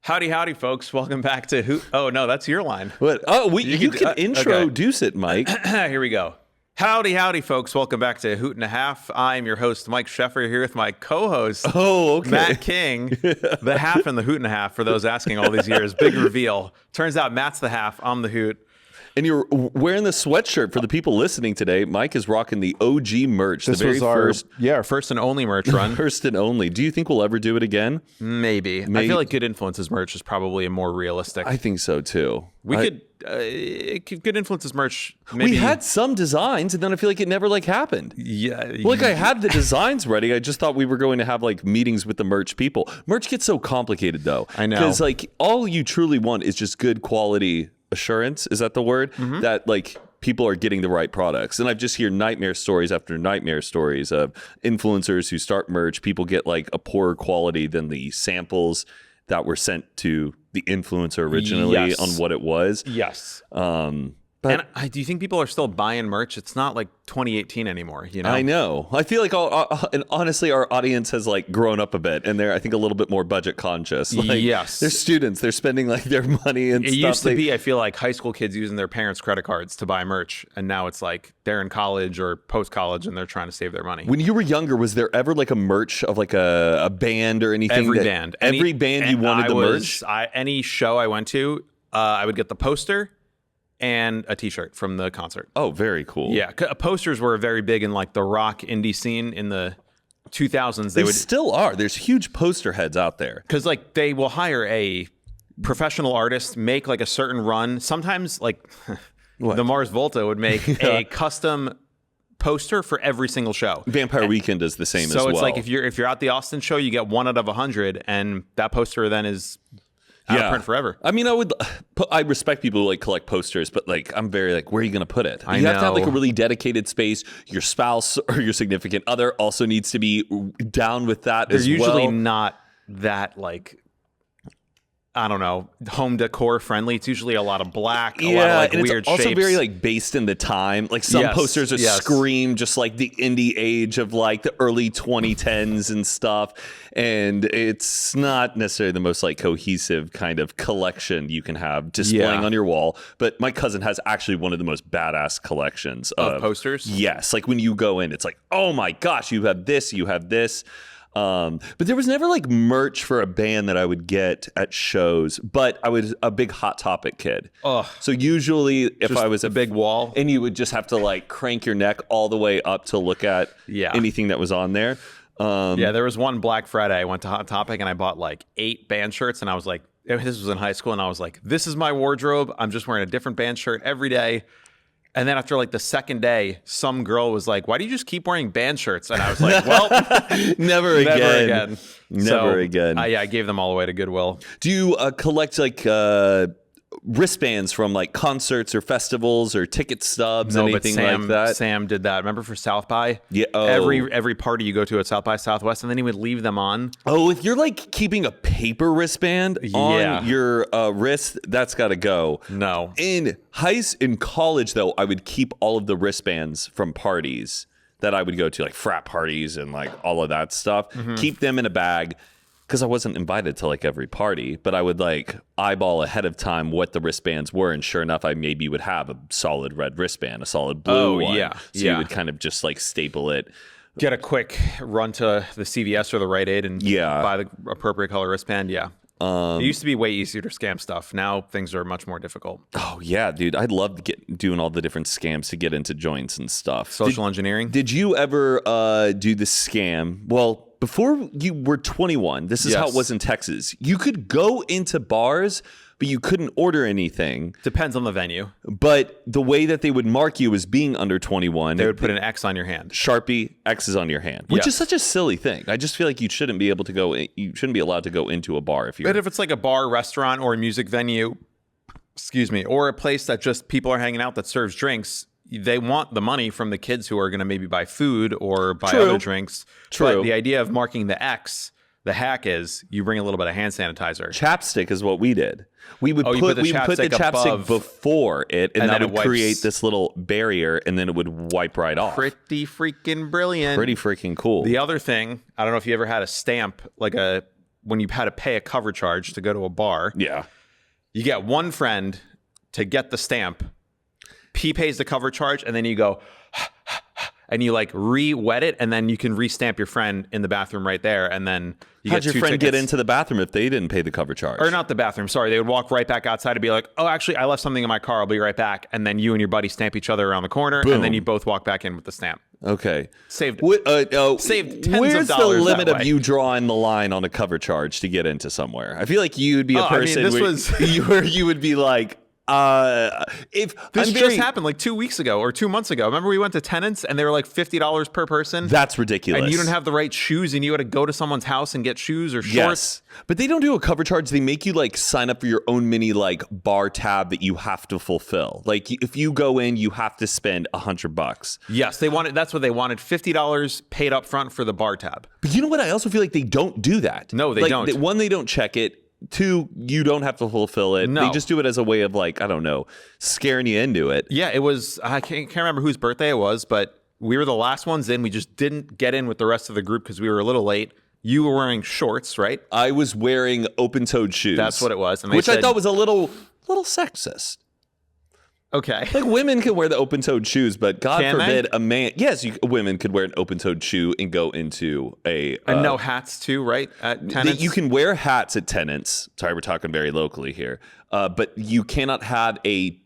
Howdy, howdy, folks. Welcome back to Hoot. Oh, no, that's your line. What? Oh, you can introduce it, Mike. Here we go. Howdy, howdy, folks. Welcome back to Hoot and a Half. I'm your host, Mike Sheffer, here with my co-host, Matt King, the half and the Hoot and a Half, for those asking all these years. Big reveal. Turns out Matt's the half, I'm the Hoot. And you're wearing the sweatshirt for the people listening today. Mike is rocking the OG merch. This was our first and only merch run. First and only. Do you think we'll ever do it again? Maybe. I feel like Good Influences merch is probably a more realistic. I think so too. Good Influences merch. Maybe. We had some designs, and then I feel like it never happened. Yeah. I had the designs ready. I just thought we were going to have meetings with the merch people. Merch gets so complicated though. I know. Because all you truly want is just good quality assurance. Is that the word? Mm-hmm. That people are getting the right products. And I just hear nightmare stories after nightmare stories of influencers who start merch. People get a poorer quality than the samples that were sent to the influencer originally on what it was. Yes. Do you think people are still buying merch? It's not 2018 anymore, you know? I know. I feel and honestly, our audience has grown up a bit, and they're, I think, a little bit more budget conscious. Yes. They're students. They're spending their money and stuff. It used to be, I feel high school kids using their parents' credit cards to buy merch, and now it's they're in college or post-college, and they're trying to save their money. When you were younger, was there ever a merch of a band or anything? Every band you wanted the merch? Any show I went to, I would get the poster and a t-shirt from the concert. Oh, very cool. Yeah, posters were very big in the rock indie scene in the 2000s. They still are. There's huge poster heads out there. Because they will hire a professional artist, make a certain run. Sometimes the Mars Volta would make a custom poster for every single show. Vampire Weekend does the same as well. So it's if you're at the Austin show, you get 1 out of 100, and that poster then is out of print forever. I mean, I respect people who collect posters, but I'm very where are you going to put it? You have to have a really dedicated space. Your spouse or your significant other also needs to be down with that as well. They're usually not that I don't know, home decor friendly. It's usually a lot of black, a lot of weird it's also shapes. very based in the time. Some posters are scream just the indie age of the early 2010s and stuff. And it's not necessarily the most cohesive kind of collection you can have displaying on your wall. But my cousin has actually one of the most badass collections of posters. Yes, when you go in, it's oh my gosh, you have this, you have this. But there was never merch for a band that I would get at shows, but I was a big Hot Topic kid. Ugh. So usually if just I was a big wall, and you would just have to crank your neck all the way up to look at anything that was on there. There was one Black Friday. I went to Hot Topic and I bought 8 band shirts, and I was this was in high school, and I was this is my wardrobe. I'm just wearing a different band shirt every day. And then after the second day, some girl was why do you just keep wearing band shirts? And I was well, never again. Never again. I gave them all away to Goodwill. Do you collect wristbands from like concerts or ticket stubs, anything like that? Sam did that. Remember for South by? Yeah. Oh. Every party you go to at South by Southwest, and then he would leave them on. Oh, if you're like keeping a paper wristband on your wrist, that's got to go. No. In college, though, I would keep all of the wristbands from parties that I would go to, like frat parties and like all of that stuff. Mm-hmm. Keep them in a bag. Because I wasn't invited to like every party, but I would like eyeball ahead of time what the wristbands were, and sure enough, I maybe would have a solid red wristband, a solid blue one. So you would kind of just like staple it. Get a quick run to the CVS or the Rite Aid and buy the appropriate color wristband. Yeah. It used to be way easier to scam stuff. Now things are much more difficult. Oh yeah, dude. I'd love to doing all the different scams to get into joints and stuff. Social engineering. Did you ever do the scam? Well, before you were 21, this is how it was in Texas. You could go into bars, but you couldn't order anything. Depends on the venue. But the way that they would mark you as being under 21, they would put an X on your hand. Sharpie, X is on your hand, which is such a silly thing. I just feel like you shouldn't be able to go. You shouldn't be allowed to go into a bar if you're. But if it's like a bar, restaurant, or a music venue, or a place that just people are hanging out that serves drinks. They want the money from the kids who are going to maybe buy food or buy other drinks. But the idea of marking the X, the hack is you bring a little bit of hand sanitizer. Chapstick is what we did. We would put the chapstick before it, and that would create this little barrier, and then it would wipe right off. Pretty freaking brilliant. Pretty freaking cool. The other thing, I don't know if you ever had a stamp, like a when you had to pay a cover charge to go to a bar. Yeah. You get one friend to get the stamp. He pays the cover charge, and then you go, and you like re-wet it, and then you can re-stamp your friend in the bathroom right there, and then you How'd get your friend tickets. get into the bathroom if they didn't pay the cover charge? Or not the bathroom, sorry. They would walk right back outside and be like, oh, actually, I left something in my car. I'll be right back. And then you and your buddy stamp each other around the corner, Boom. and then you both walk back in with the stamp. Okay. Saved saved tens where's of dollars the limit that of way. you drawing the line on a cover charge to get into somewhere? I feel like you'd be a person where you would be like, if This just happened like 2 weeks ago or 2 months ago. Remember we went to Tenants and they were like $50 per person? That's ridiculous. And you didn't have the right shoes and you had to go to someone's house and get shoes or shorts. Yes. But they don't do a cover charge. They make you like sign up for your own mini like bar tab that you have to fulfill. Like if you go in, you have to spend $100. Yes, that's what they wanted. $50 paid up front for the bar tab. But you know what? I also feel like they don't do that. No, they don't. One, they don't check it. Two, you don't have to fulfill it. No. They just do it as a way of like, I don't know, scaring you into it. Yeah, it was, I can't remember whose birthday it was, but we were the last ones in. We just didn't get in with the rest of the group because we were a little late. You were wearing shorts, right? I was wearing open-toed shoes. That's what it was. And which I thought was a little sexist. Okay. Like women can wear the open-toed shoes, but God Can forbid they? a man. Yes, women could wear an open-toed shoe and go into a. And no hats too, right? At Tenants? You can wear hats at Tenants. Sorry, we're talking very locally here. But you cannot have a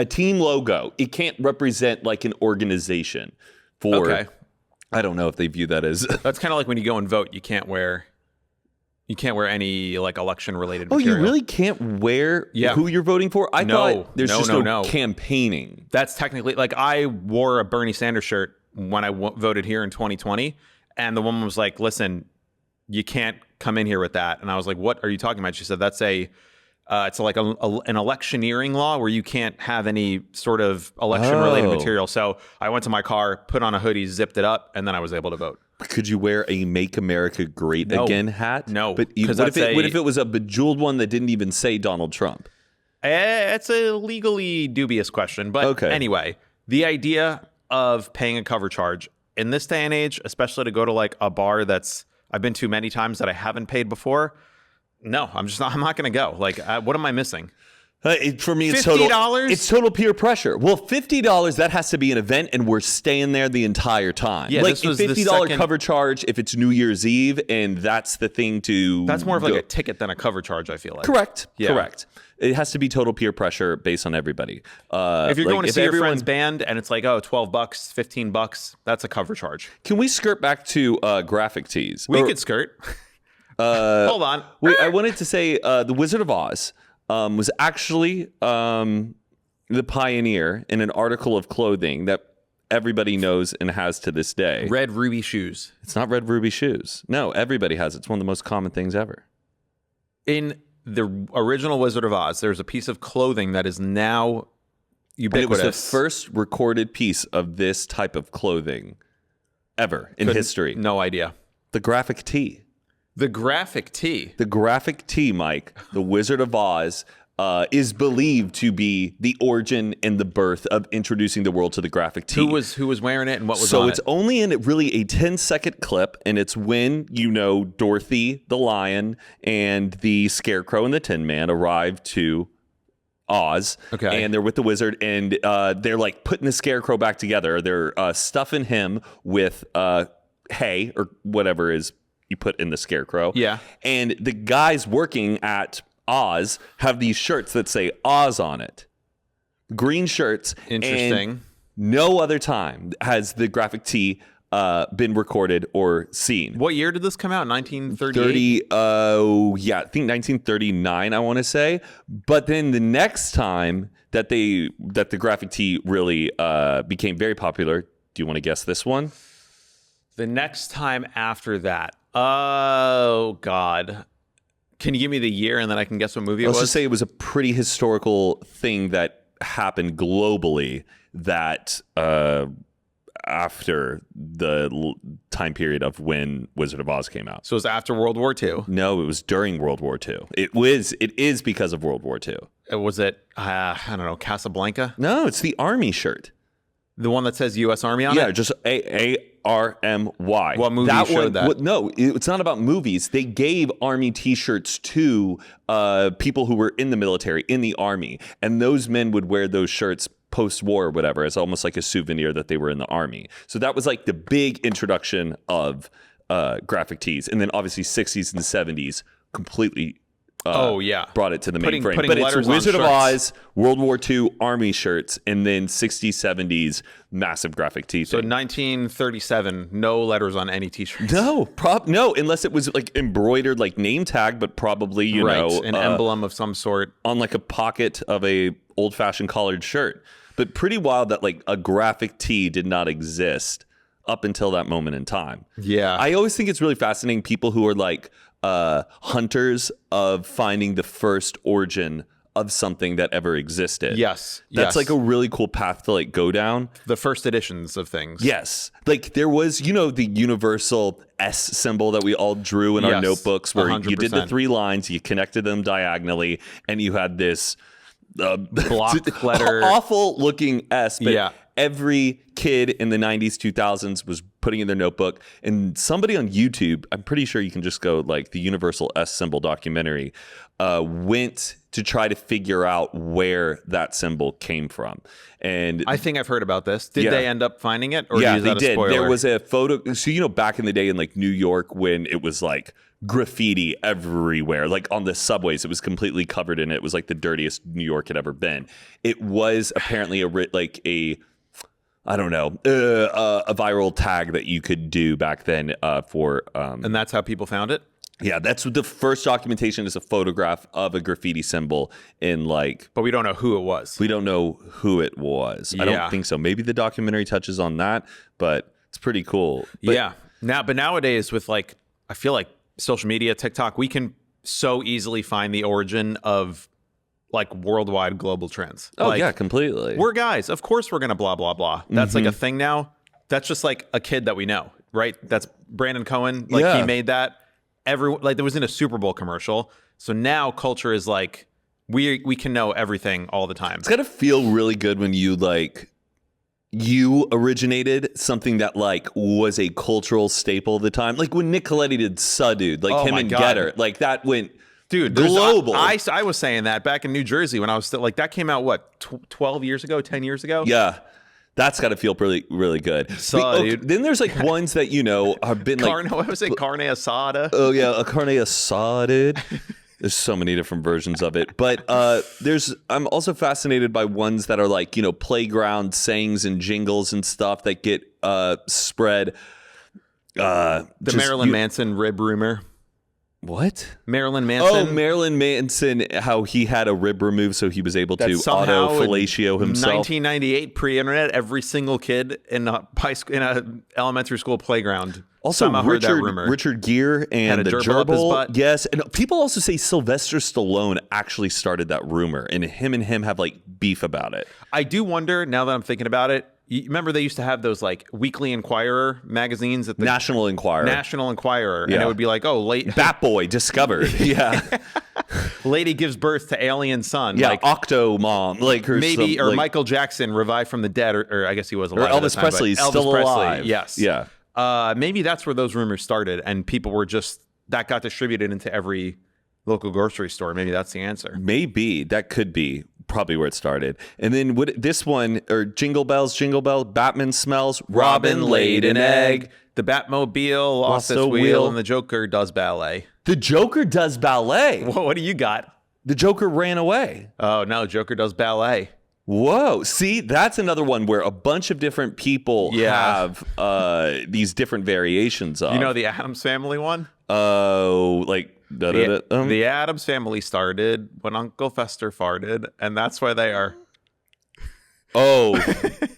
team logo. It can't represent like an organization. Okay. I don't know if they view that as. That's kind of like when you go and vote, you can't wear any like election related Oh, material. you really can't wear who you're voting for? I thought there's just no campaigning. That's technically, like, I wore a Bernie Sanders shirt when I voted here in 2020, and the woman was like, listen, you can't come in here with that. And I was like, what are you talking about? She said, that's it's like an electioneering law where you can't have any sort of election related material. So I went to my car, put on a hoodie, zipped it up, and then I was able to vote. Could you wear a Make America Great Again hat? No. But what if it was a bejeweled one that didn't even say Donald Trump? It's a legally dubious question. But anyway, the idea of paying a cover charge in this day and age, especially to go to like a bar I've been to many times that I haven't paid before. No, I'm not going to go. Like, what am I missing? For me, it's $50? It's total peer pressure. Well, $50, that has to be an event, and we're staying there the entire time. Yeah, like this was $50 cover charge if it's New Year's Eve, and that's the thing to. That's more of like a ticket than a cover charge, I feel like. Correct. Yeah. Correct. It has to be total peer pressure based on everybody. If you're going to see your friend's band and it's like, $12, $15, that's a cover charge. Can we skirt back to graphic tees? We could skirt. Hold on. Wait, I wanted to say The Wizard of Oz was actually the pioneer in an article of clothing that everybody knows and has to this day. Red ruby shoes. It's not red ruby shoes. No, everybody has it. It's one of the most common things ever. In the original Wizard of Oz, there's a piece of clothing that is now ubiquitous. And it was the first recorded piece of this type of clothing ever in history. No idea. The graphic tee. The graphic tee. The graphic tee, Mike, the Wizard of Oz, is believed to be the origin and the birth of introducing the world to the graphic tee. Who was wearing it and what was on it? So it's only in really a 10-second clip, and it's when, Dorothy the lion and the Scarecrow and the Tin Man arrive to Oz. Okay. And they're with the wizard, and they're like putting the Scarecrow back together. They're stuffing him with hay or whatever is you put in the Scarecrow. Yeah. And the guys working at Oz have these shirts that say Oz on it. Green shirts. Interesting. And no other time has the graphic tee been recorded or seen. What year did this come out? 1938? I think 1939, I want to say. But then the next time that the graphic tee really became very popular, do you want to guess this one? The next time after that. Oh, God. Can you give me the year and then I can guess what movie it was? Let's just say it was a pretty historical thing that happened globally that after the time period of when Wizard of Oz came out. So it was after World War II? No, it was during World War II. It is because of World War II. Was it, I don't know, Casablanca? No, it's the Army shirt. The one that says U.S. Army on it? Yeah, just ARMY. What movie showed that? No, it's not about movies. They gave Army T-shirts to people who were in the military, in the Army. And those men would wear those shirts post-war or whatever as almost like a souvenir that they were in the Army. So that was like the big introduction of graphic tees. And then obviously 60s and 70s completely brought it to the mainframe. But it's Wizard of Oz, World War II Army shirts, and then 60s, 70s massive graphic tee. So 1937, no letters on any t-shirts. No, unless it was like embroidered like name tag, but probably, you know. An emblem of some sort. On like a pocket of a old-fashioned collared shirt. But pretty wild that like a graphic tee did not exist up until that moment in time. Yeah. I always think it's really fascinating people who are like hunters of finding the first origin of something that ever existed. Yes. That's like a really cool path to like go down. The first editions of things. Yes. Like there was, you know, the universal S symbol that we all drew in our notebooks where 100%. You did the 3 lines, you connected them diagonally, and you had this block letter. Awful looking S, but every kid in the 90s, 2000s was putting in their notebook. And somebody on YouTube, I'm pretty sure you can just go like the universal S symbol documentary, went to try to figure out where that symbol came from. And I think I've heard about this. Did they end up finding it? Or yeah, they did. There was a photo. So, you know, back in the day in like New York when it was like graffiti everywhere, like on the subways, it was completely covered in it. It was like the dirtiest New York had ever been. It was apparently a viral tag that you could do back then for. And that's how people found it? Yeah, that's what the first documentation is, a photograph of a graffiti symbol in like... But we don't know who it was. We don't know who it was. I don't think so. Maybe the documentary touches on that, but it's pretty cool. But, But nowadays with like, I feel like social media, TikTok, we can so easily find the origin of like worldwide global trends. Oh, like, yeah, completely. We're guys. Of course we're going to blah, blah, blah. That's like a thing now. That's just like a kid that we know, right? That's Brandon Cohen. Like he made that. Like there was in a Super Bowl commercial. So now culture is like, we can know everything all the time. It's got to feel really good when you like... You originated something that like was a cultural staple at the time. Like when Nick Coletti did Dude, like him and Getter. Like that went global. I was saying that back in New Jersey when I was still like that came out what 12 years ago, 10 years ago? Yeah. That's got to feel really, really good. Dude. Then there's like ones that, you know, have been like... What was it? Carne asada? Oh, yeah. A carne asada. There's so many different versions of it. But I'm also fascinated by ones that are like, you know, playground sayings and jingles and stuff that get spread. Marilyn Manson rib rumor. What? Marilyn Manson. Oh, Marilyn Manson, how he had a rib removed so he was able to auto-fellatio himself. 1998, pre-internet, every single kid in a elementary school playground also heard that rumor. Richard Gere and the gerbil. Yes, and people also say Sylvester Stallone actually started that rumor, and him have like beef about it. I do wonder, now that I'm thinking about it, you remember they used to have those like Weekly Inquirer magazines at the National Enquirer, and it would be like, Bat Boy discovered, lady gives birth to alien son, like Octo Mom, like her maybe, or Michael Jackson revived from the dead, or I guess he was alive. Or Elvis Presley's still alive. Yes, maybe that's where those rumors started, and people were just that got distributed into every local grocery store. Maybe that's the answer. Maybe that could be probably where it started. And then this one, or Jingle Bells, Batman smells, Robin laid an egg, the Batmobile lost its wheel, and the Joker does ballet. The Joker does ballet? What do you got? The Joker ran away. Oh, no, Joker does ballet. Whoa. See, that's another one where a bunch of different people have these different variations of. You know the Addams Family one? Oh, like... The Addams Family started when Uncle Fester farted, and that's why they are. Oh,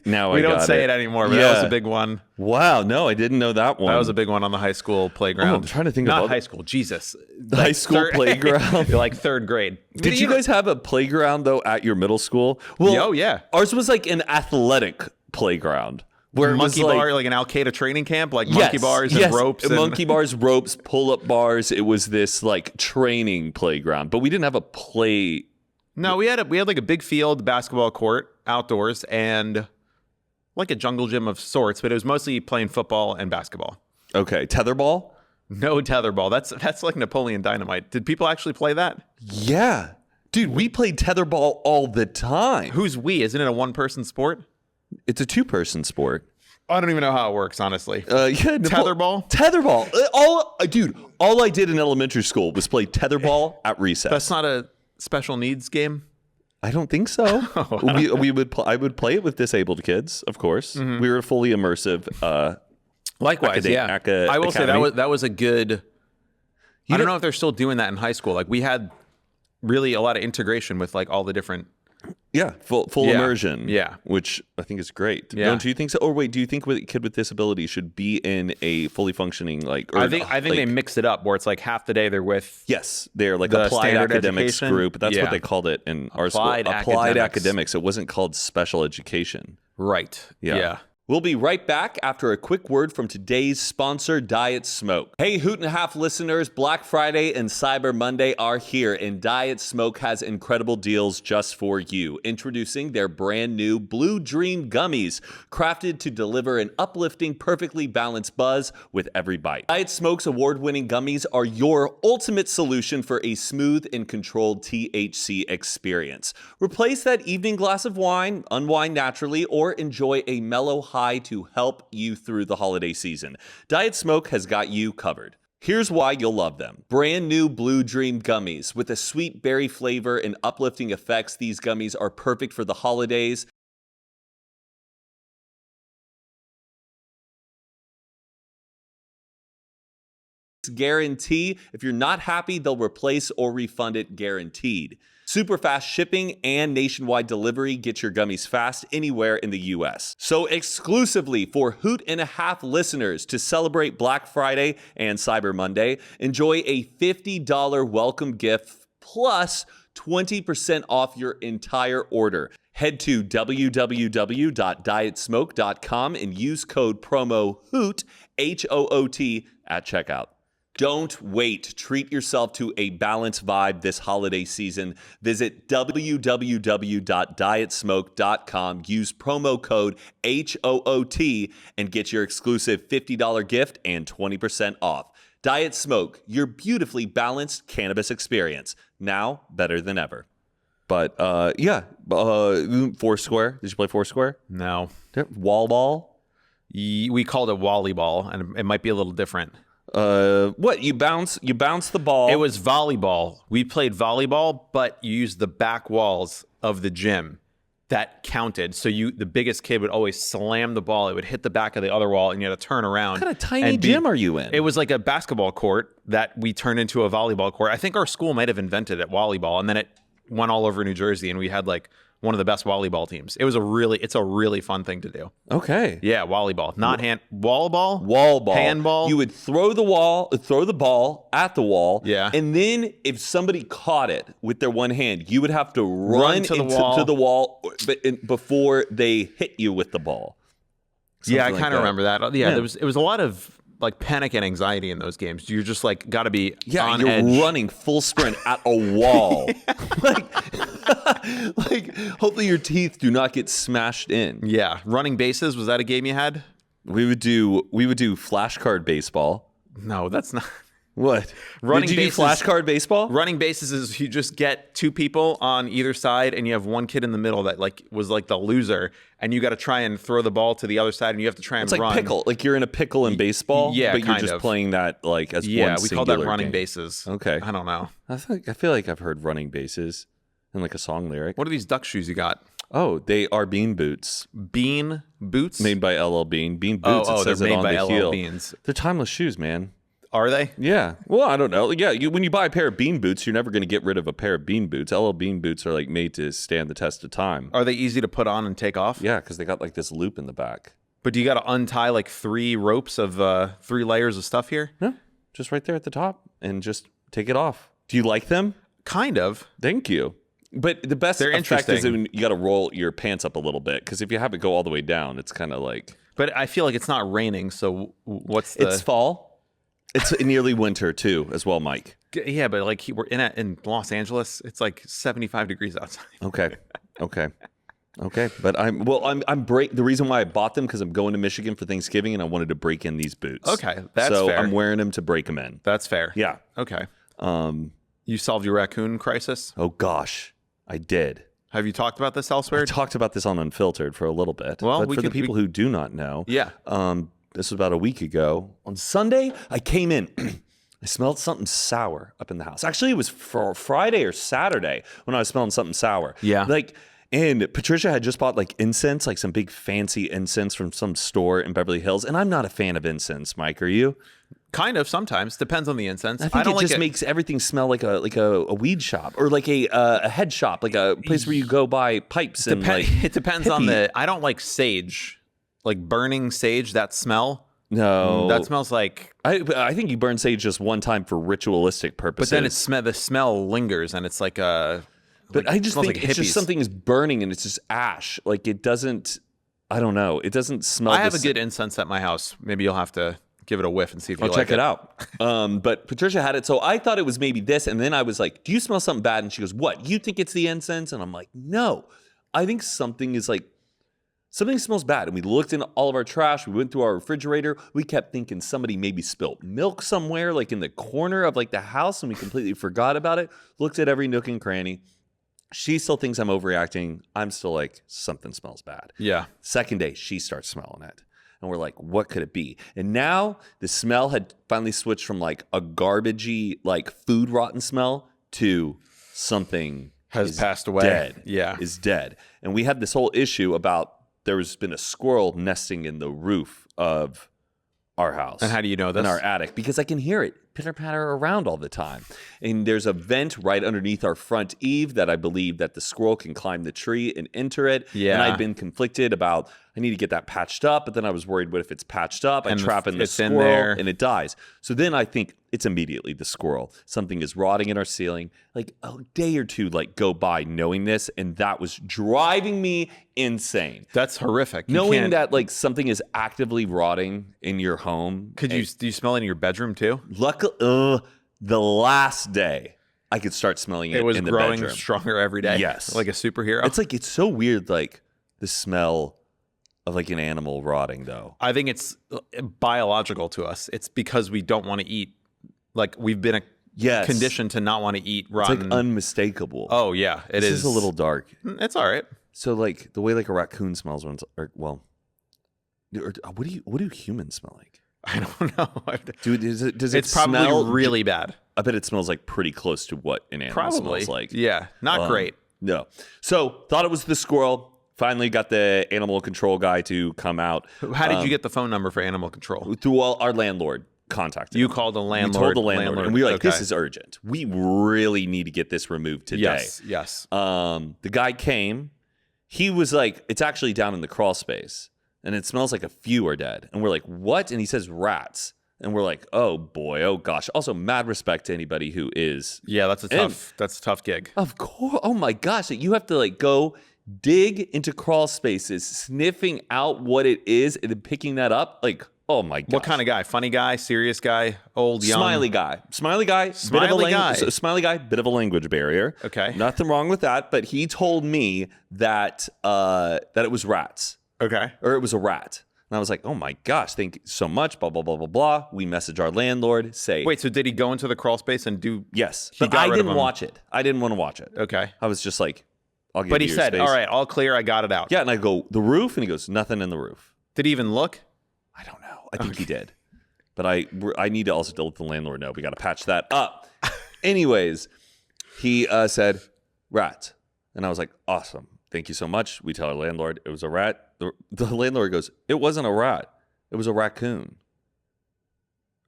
now we don't say it anymore, but that was a big one. Wow, no, I didn't know that one. That was a big one on the high school playground. I'm trying to think not high school. Jesus, the high school playground, like third grade. Did you guys have a playground though at your middle school? Well, yeah, ours was like an athletic playground. Where monkey bar, like an Al-Qaeda training camp, like monkey bars and ropes. Monkey bars, ropes, pull-up bars. It was this like training playground, but we didn't have a play. No, we had like a big field, basketball court, outdoors, and like a jungle gym of sorts, but it was mostly playing football and basketball. Okay, tetherball? No tetherball. That's like Napoleon Dynamite. Did people actually play that? Yeah. Dude, we played tetherball all the time. Who's we? Isn't it a one-person sport? It's a two-person sport. I don't even know how it works, honestly. Tetherball? Tetherball. All I did in elementary school was play tetherball at recess. That's not a special needs game? I don't think so. I would play it with disabled kids, of course. Mm-hmm. We were fully immersive. Likewise, I will say that was a good. I don't know if they're still doing that in high school. Like we had really a lot of integration with like all the different. Yeah, full immersion. Yeah, which I think is great. Yeah. Don't you think so? Or wait, do you think a kid with disability should be in a fully functioning like? Or I think they mixed it up where it's like half the day they're with. Yes, they're like applied academics education group. That's what they called it in our school. Applied academics. It wasn't called special education. Right. Yeah. We'll be right back after a quick word from today's sponsor, Diet Smoke. Hey, Hoot and a Half listeners, Black Friday and Cyber Monday are here, and Diet Smoke has incredible deals just for you. Introducing their brand new Blue Dream Gummies, crafted to deliver an uplifting, perfectly balanced buzz with every bite. Diet Smoke's award-winning gummies are your ultimate solution for a smooth and controlled THC experience. Replace that evening glass of wine, unwind naturally, or enjoy a mellow high to help you through the holiday season. Diet Smoke has got you covered. Here's why you'll love them. Brand new Blue Dream Gummies. With a sweet berry flavor and uplifting effects, these gummies are perfect for the holidays. Guarantee. If you're not happy, they'll replace or refund it guaranteed. Super fast shipping and nationwide delivery. Get your gummies fast anywhere in the US. So exclusively for Hoot and a Half listeners to celebrate Black Friday and Cyber Monday, enjoy a $50 welcome gift plus 20% off your entire order. Head to www.dietsmoke.com and use code promo HOOT, HOOT, at checkout. Don't wait. Treat yourself to a balanced vibe this holiday season. Visit www.dietsmoke.com. Use promo code HOOT and get your exclusive $50 gift and 20% off. Diet Smoke, your beautifully balanced cannabis experience. Now better than ever. But Foursquare. Did you play Foursquare? No. Wall ball? We called it Wally ball, and it might be a little different. What you bounce the ball. It was volleyball. We played volleyball, but you used the back walls of the gym. That counted. So the biggest kid would always slam the ball. It would hit the back of the other wall, and you had to turn around. What kind of tiny gym are you in? It was like a basketball court that we turned into a volleyball court. I think our school might have invented it, volleyball, and then it went all over New Jersey, and we had like one of the best volleyball teams. It's a really fun thing to do. Okay. Yeah, volleyball. Not wall ball? Wall ball. Handball. You would throw the ball at the wall. Yeah. And then if somebody caught it with their one hand, you would have to run to the wall before they hit you with the ball. Yeah, I kind of remember that. Yeah, it was a lot of like panic and anxiety in those games. You're just like got to be on edge. You're running full sprint at a wall. like hopefully your teeth do not get smashed in. Yeah, running bases, was that a game you had? We would do flashcard baseball. No, that's not. What? Did you do flashcard baseball? Running bases is you just get two people on either side and you have one kid in the middle that like was like the loser, and you got to try and throw the ball to the other side, and you have to try and run. It's like pickle. Like you're in a pickle in baseball, yeah, but you're just playing that like as one singular we call that running game. bases. Okay. I don't know. I feel like I've heard running bases in like a song lyric. What are these duck shoes you got? Oh, they are bean boots. Bean boots? Made by LL Bean. Bean boots. Oh, it says they're it made on by the LL heel. Beans. They're timeless shoes, man. Are they? Yeah. Well, I don't know. Yeah, when you buy a pair of bean boots, you're never going to get rid of a pair of bean boots. LL Bean boots are like made to stand the test of time. Are they easy to put on and take off? Yeah, because they got like this loop in the back. But do you got to untie like 3 ropes of 3 layers of stuff here? No, just right there at the top and just take it off. Do you like them? Kind of. Thank you. But the best They're effect is interesting. when you got to roll your pants up a little bit, because if you have it go all the way down, it's kind of like. But I feel like it's not raining, so what's the? It's fall. It's nearly winter too, as well, Mike. Yeah, but like we're in Los Angeles, it's like 75 degrees outside. Okay. Okay, but I'm break. The reason why I bought them because I'm going to Michigan for Thanksgiving and I wanted to break in these boots. Okay, that's so fair. I'm wearing them to break them in. That's fair. Yeah. Okay. You solved your raccoon crisis? Oh gosh, I did. Have you talked about this elsewhere? I talked about this on Unfiltered for a little bit. Well, but for the people who do not know, yeah. This was about a week ago. On Sunday, I came in. I smelled something sour up in the house. Actually, it was for Friday or Saturday when I was smelling something sour. Yeah. And Patricia had just bought like incense, like some big fancy incense from some store in Beverly Hills. And I'm not a fan of incense, Mike. Are you? Kind of sometimes. Depends on the incense. I think it just makes everything smell like a weed shop or like a head shop, like a place where you go buy pipes. It depends on the. I don't like sage, like burning sage. That smell. No, that smells like. I think you burn sage just one time for ritualistic purposes. But then the smell lingers, and it's like a. But I just think it's just something is burning and it's just ash. Like it doesn't. I don't know. It doesn't smell. I have a good incense at my house. Maybe you'll have to give it a whiff and see if you like it. I'll check it out. But Patricia had it, so I thought it was maybe this, and then I was like, "Do you smell something bad?" And she goes, "What? You think it's the incense?" And I'm like, "No, I think something smells bad." And we looked in all of our trash. We went through our refrigerator. We kept thinking somebody maybe spilled milk somewhere, like in the corner of like the house, and we completely forgot about it. Looked at every nook and cranny. She still thinks I'm overreacting. I'm still like, something smells bad. Yeah. Second day, she starts smelling it. And we're like, what could it be? And now the smell had finally switched from like a garbagey, like food rotten smell to something has passed away. Dead. Yeah. Is dead. And we had this whole issue about there's been a squirrel nesting in the roof of our house. And how do you know this? In our attic. Because I can hear it pitter-patter around all the time. And there's a vent right underneath our front eave that I believe that the squirrel can climb the tree and enter it. Yeah. And I've been conflicted about, I need to get that patched up, but then I was worried, what if it's patched up? I trap in the squirrel and it dies. So then I think it's immediately the squirrel. Something is rotting in our ceiling. Like a day or two go by knowing this, and that was driving me insane. That's horrific. Knowing that like something is actively rotting in your home. Do you smell it in your bedroom too? Luckily, the last day I could start smelling it. It was in the growing bedroom. stronger every day. Yes, like a superhero. It's so weird, like the smell of like an animal rotting. Though I think it's biological to us. It's because we don't want to eat. Like we've been conditioned to not want to eat rotten. It's like unmistakable. Oh yeah, it is. This is a little dark. It's all right. So like the way like a raccoon smells when what do humans smell like? I don't know. Dude, does it it's probably smell really bad. I bet it smells like pretty close to what an animal smells like. Yeah, not great. No. So thought it was the squirrel. Finally got the animal control guy to come out. How did you get the phone number for animal control? Through our landlord. Contacted you him. called the landlord. We told the landlord. And we were like, this is urgent. We really need to get this removed today. Yes. The guy came. He was like, it's actually down in the crawl space. And it smells like a few are dead. And we're like, what? And he says rats. And we're like, oh boy, oh gosh. Also, mad respect to anybody who is. Yeah, that's a tough gig. Of course. Oh my gosh. You have to like go dig into crawl spaces, sniffing out what it is, and then picking that up. Like, oh my gosh. What kind of guy? Funny guy? Serious guy? Old, young? Smiley guy. Smiley guy. Smiley guy. Bit of a language barrier. Okay. Nothing wrong with that. But he told me that it was rats. Okay. Or it was a rat. And I was like, oh my gosh, thank you so much. Blah, blah, blah, blah, blah. We message our landlord, say. Wait, so did he go into the crawl space and do. Yes. But I didn't watch it. I didn't want to watch it. Okay. I was just like, I'll give But you he your said, space. all right, all clear. I got it out. Yeah. And I go, the roof? And he goes, nothing in the roof. Did he even look? I don't know. I think he did. But I need to also let the landlord know. We got to patch that up. Anyways, he said, rat. And I was like, awesome. Thank you so much. We tell our landlord it was a rat. The landlord goes, it wasn't a rat. It was a raccoon.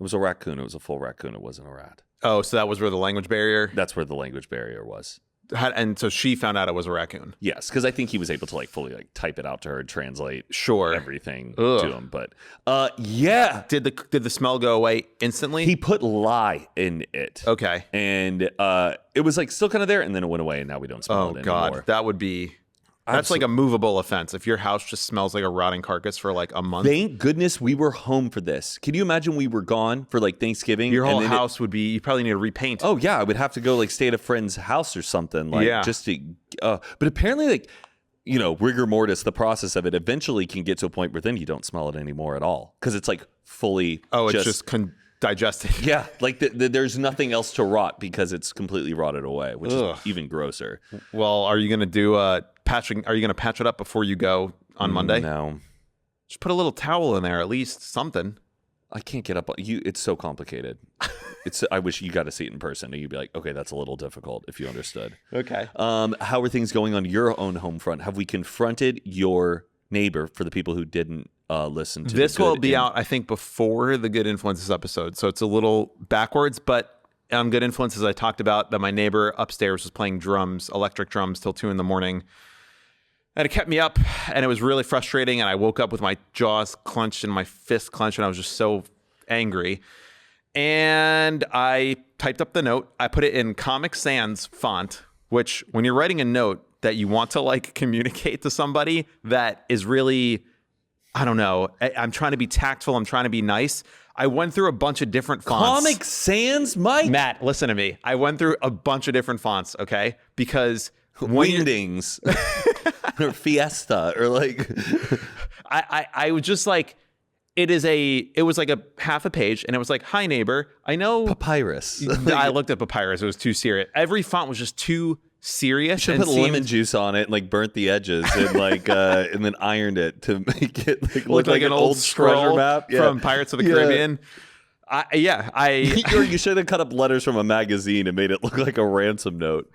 It was a raccoon. It was a full raccoon. It wasn't a rat. Oh, so that was where the language barrier? That's where the language barrier was. And so she found out it was a raccoon. Yes, because I think he was able to like fully like type it out to her and translate everything to him. But yeah. Did the smell go away instantly? He put lye in it. Okay. And it was like still kind of there, and then it went away, and now we don't smell it anymore. Oh God, that would be. That's like a movable offense. If your house just smells like a rotting carcass for like a month. Thank goodness we were home for this. Can you imagine we were gone for like Thanksgiving? Your whole house would be, you probably need to repaint. Oh yeah, I would have to go like stay at a friend's house or something. Like just to, but apparently like rigor mortis, the process of it eventually can get to a point where then you don't smell it anymore at all because it's like fully. Oh, it's just digesting. Yeah, like there's nothing else to rot because it's completely rotted away, which is even grosser. Well, are you going to do patching? Are you going to patch it up before you go on Monday? No. Just put a little towel in there, at least something. I can't get up. It's so complicated. I wish you got to see it in person and you'd be like, okay, that's a little difficult if you understood. Okay. How are things going on your own home front? Have we confronted your neighbor for the people who didn't listen to this? Will be out, I think, before the Good Influences episode. So it's a little backwards, but on Good Influences, I talked about that my neighbor upstairs was playing drums, electric drums, till 2 a.m. And it kept me up, and it was really frustrating. And I woke up with my jaws clenched and my fist clenched, and I was just so angry. And I typed up the note. I put it in Comic Sans font, which when you're writing a note that you want to like communicate to somebody that is really, I don't know, I'm trying to be tactful. I'm trying to be nice. I went through a bunch of different fonts. Comic Sans, Mike? Matt, listen to me. I went through a bunch of different fonts, okay? Because Wingdings or Fiesta or like I was just like, it was like a half a page and it was like, hi neighbor, I know Papyrus. I looked at Papyrus. It was too serious. Every font was just too serious. Should put lemon juice on it and like burnt the edges and like and then ironed it to make it like look like an old treasure map from Pirates of the Caribbean. You should have cut up letters from a magazine and made it look like a ransom note.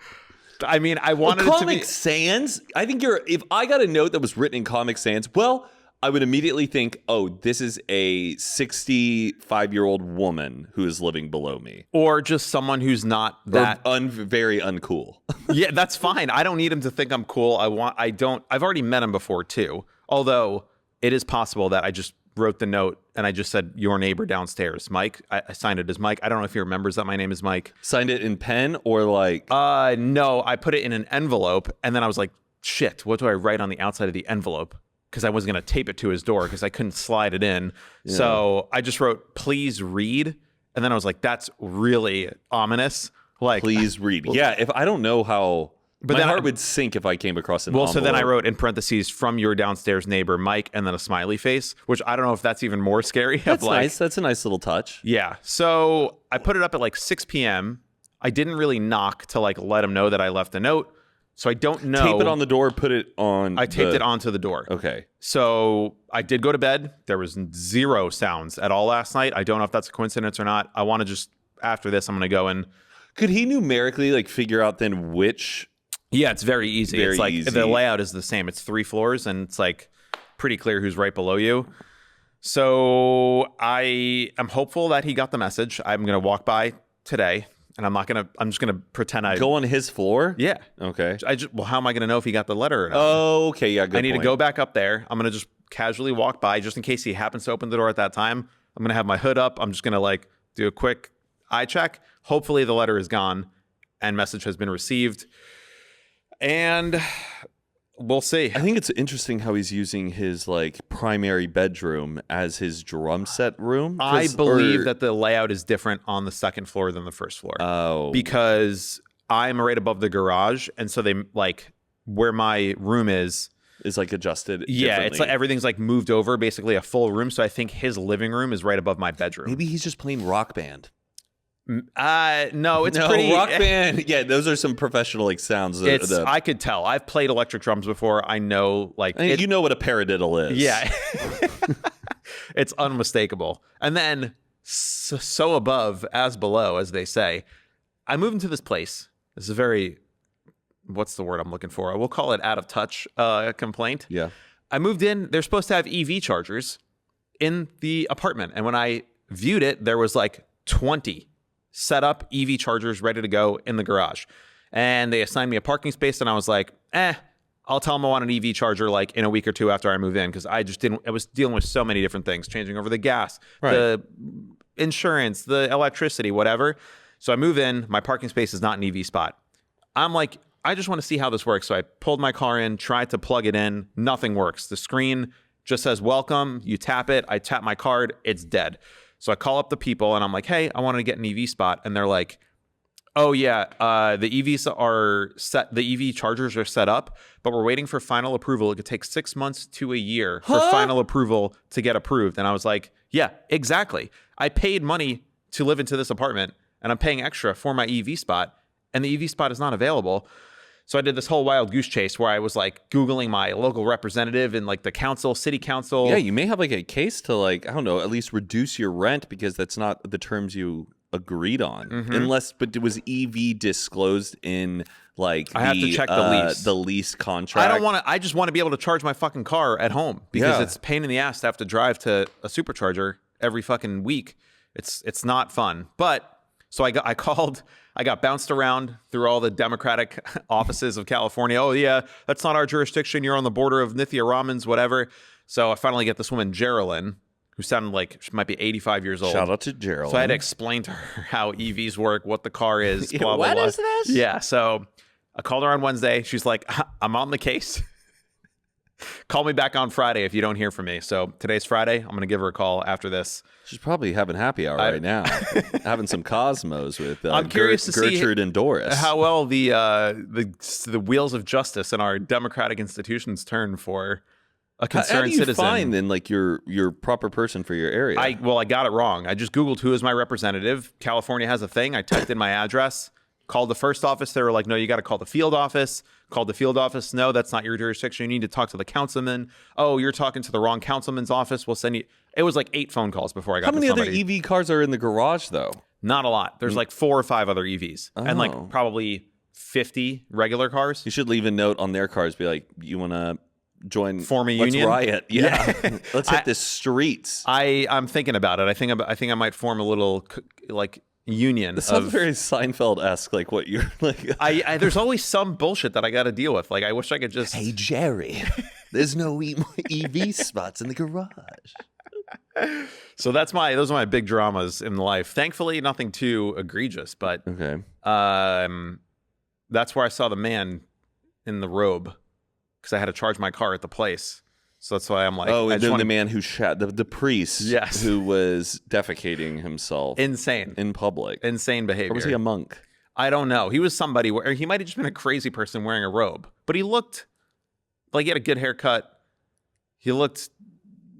I mean, I wanted it to be Comic Sans. I think if I got a note that was written in Comic Sans, well, I would immediately think, oh, this is a 65-year-old woman who is living below me. Or just someone who's not that very uncool. Yeah, that's fine. I don't need him to think I'm cool. I've already met him before too. Although it is possible that I just wrote the note and I just said your neighbor downstairs, Mike. I signed it as Mike. I don't know if he remembers that my name is Mike. Signed it in pen or like? No, I put it in an envelope and then I was like, shit, what do I write on the outside of the envelope? Because I was going to tape it to his door because I couldn't slide it in. Yeah. So I just wrote, please read. And then I was like, that's really ominous. Like, please read. Yeah, if I don't know how... But my heart would sink if I came across an envelope. So then I wrote in parentheses, from your downstairs neighbor, Mike, and then a smiley face, which I don't know if that's even more scary. That's nice. That's a nice little touch. Yeah. So I put it up at like 6 p.m. I didn't really knock to like let him know that I left a note. So I don't know. Tape it on the door, put it on. I taped it onto the door. Okay. So I did go to bed. There was zero sounds at all last night. I don't know if that's a coincidence or not. I want to just, after this, I'm going to go and... Could he numerically like figure out then which... Yeah, it's very easy. It's like the layout is the same. It's 3 floors and it's like pretty clear who's right below you. So I am hopeful that he got the message. I'm going to walk by today and I'm just going to pretend I go on his floor. Yeah. Okay. Well, how am I going to know if he got the letter or not? Oh, okay. Yeah. Good I need to go back up there. I'm going to just casually walk by just in case he happens to open the door at that time. I'm going to have my hood up. I'm just going to like do a quick eye check. Hopefully the letter is gone and message has been received. And we'll see. I think it's interesting how he's using his like primary bedroom as his drum set room. I believe that the layout is different on the second floor than the first floor. Oh. Because I'm right above the garage. And so they like where my room is like adjusted. Yeah, it's like everything's like moved over, basically a full room. So I think his living room is right above my bedroom. Maybe he's just playing Rock Band. No, it's pretty Rock Band. Yeah, those are some professional like sounds. I could tell. I've played electric drums before. I know, like you know what a paradiddle is. Yeah, it's unmistakable. And then so above as below, as they say. I moved into this place. This is a very, what's the word I'm looking for? We'll call it out of touch complaint. Yeah, I moved in. They're supposed to have EV chargers in the apartment, and when I viewed it, there was like 20. Set up EV chargers ready to go in the garage. And they assigned me a parking space and I was like, I'll tell them I want an EV charger like in a week or two after I move in because I was dealing with so many different things, changing over the gas, the insurance, the electricity, whatever. So I move in, my parking space is not an EV spot. I'm like, I just want to see how this works. So I pulled my car in, tried to plug it in, nothing works. The screen just says welcome, you tap it, I tap my card, it's dead. So I call up the people and I'm like, hey, I wanted to get an EV spot. And they're like, Oh yeah, the EVs are set. The EV chargers are set up, but we're waiting for final approval. It could take 6 months to a year for final approval to get approved. And I was like, yeah, exactly. I paid money to live into this apartment, and I'm paying extra for my EV spot, and the EV spot is not available. So I did this whole wild goose chase where I was like Googling my local representative and like the council, city council. Yeah, you may have like a case to like, I don't know, at least reduce your rent because that's not the terms you agreed on. But it was EV disclosed in like I have to check the lease contract. I just want to be able to charge my fucking car at home because it's a pain in the ass to have to drive to a supercharger every fucking week. It's not fun. But so I got bounced around through all the Democratic offices of California. Oh yeah, that's not our jurisdiction. You're on the border of Nithya Ramans, whatever. So I finally get this woman, Geraldine, who sounded like she might be 85 years old. Shout out to Geraldine. So I had to explain to her how EVs work, what the car is, blah, blah, What blah. is this? Yeah, so I called her on Wednesday. She's like, I'm on the case. Call me back on Friday if you don't hear from me. So today's Friday. I'm going to give her a call after this. She's probably having happy hour right now, having some Cosmos with I'm curious to Gertrude see and Doris. How well the wheels of justice in our democratic institutions turn for a concerned how do you citizen. find then like your proper person for your area? I got it wrong. I just Googled who is my representative. California has a thing. I typed in my address, called the first office. They were like, no, you got to call the field office. Called the field office. No, that's not your jurisdiction. You need to talk to the councilman. Oh, you're talking to the wrong councilman's office. We'll send you. It was like 8 phone calls before I got How to many somebody. other EV cars are in the garage though? Not a lot. There's like 4 or 5 other EVs and like probably 50 regular cars. You should leave a note on their cars. Be like, you want to join? Form a Let's union? riot. Yeah. Let's hit the streets. I'm thinking about it. I think I might form a little like union. This sounds very Seinfeld-esque, like what you're like. I there's always some bullshit that I got to deal with. Like I wish I could just. Hey Jerry, there's no EV spots in the garage. So those are my big dramas in life. Thankfully, nothing too egregious, but Okay. that's where I saw the man in the robe because I had to charge my car at the place. So that's why I'm like, oh, and then the man who shot the priest, Yes. who was defecating himself insane in public. behavior. Or was he a monk? I don't know. He was somebody where he might have just been a crazy person wearing a robe, but he looked like he had a good haircut. He looked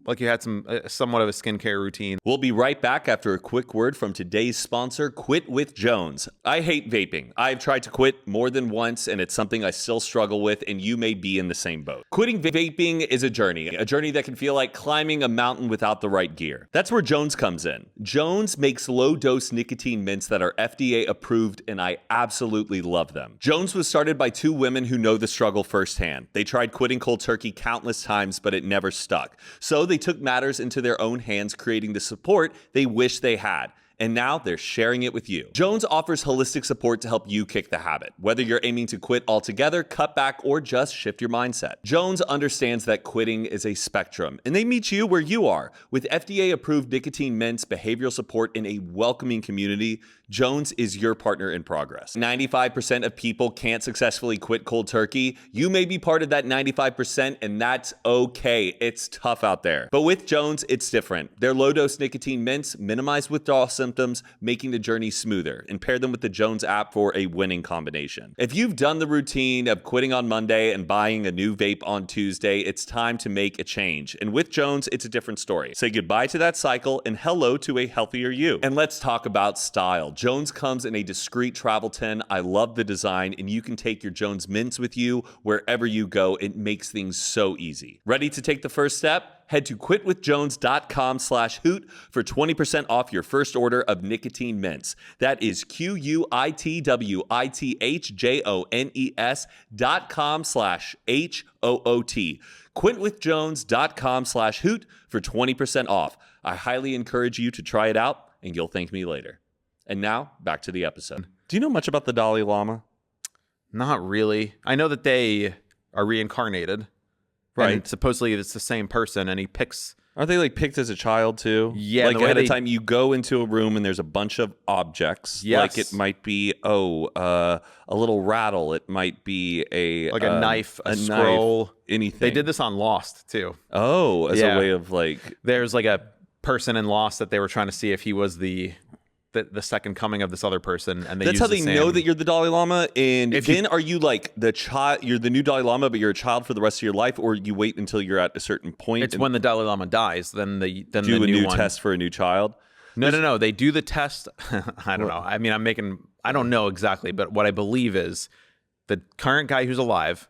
like he had somewhat of a skincare routine. We'll be right back after a quick word from today's sponsor, Quit with Jones. I hate vaping. I've tried to quit more than once, and it's something I still struggle with, and you may be in the same boat. Quitting vaping is a journey that can feel like climbing a mountain without the right gear. That's where Jones comes in. Jones makes low-dose nicotine mints that are FDA approved, and I absolutely love them. Jones was started by 2 women who know the struggle firsthand. They tried quitting cold turkey countless times, but it never stuck. So they took matters into their own hands, creating the support they wish they had. And now they're sharing it with you. Jones offers holistic support to help you kick the habit. Whether you're aiming to quit altogether, cut back, or just shift your mindset. Jones understands that quitting is a spectrum, and they meet you where you are. With FDA-approved nicotine mints, behavioral support, and a welcoming community, Jones is your partner in progress. 95% of people can't successfully quit cold turkey. You may be part of that 95%, and that's okay. It's tough out there. But with Jones, it's different. Their low-dose nicotine mints minimize withdrawal symptoms, making the journey smoother, and pair them with the Jones app for a winning combination. If you've done the routine of quitting on Monday and buying a new vape on Tuesday, it's time to make a change. And with Jones, it's a different story. Say goodbye to that cycle and hello to a healthier you. And let's talk about style. Jones comes in a discreet travel tin. I love the design, and you can take your Jones mints with you wherever you go. It makes things so easy. Ready to take the first step? Head to quitwithjones.com/hoot for 20% off your first order of nicotine mints. That is quitwithjones.com/HOOT. Quitwithjones.com/hoot for 20% off. I highly encourage you to try it out, and you'll thank me later. And now, back to the episode. Do you know much about the Dalai Lama? Not really. I know that they are reincarnated. Right. And supposedly it's the same person, and he picks. Aren't they like picked as a child too? Yeah. Like at a time you go into a room and there's a bunch of objects. Yes. Like it might be, a little rattle. It might be a knife, a scroll. Knife, anything. They did this on Lost, too. Oh, as Yeah. a way of like. There's like a person in Lost that they were trying to see if he was the the second coming of this other person, and that's how they know that you're the Dalai Lama. And are you like the child? You're the new Dalai Lama, but you're a child for the rest of your life, or you wait until you're at a certain point. It's when the Dalai Lama dies, then do the new test for a new child. No. They do the test. I don't know. I mean, I don't know exactly, but what I believe is the current guy who's alive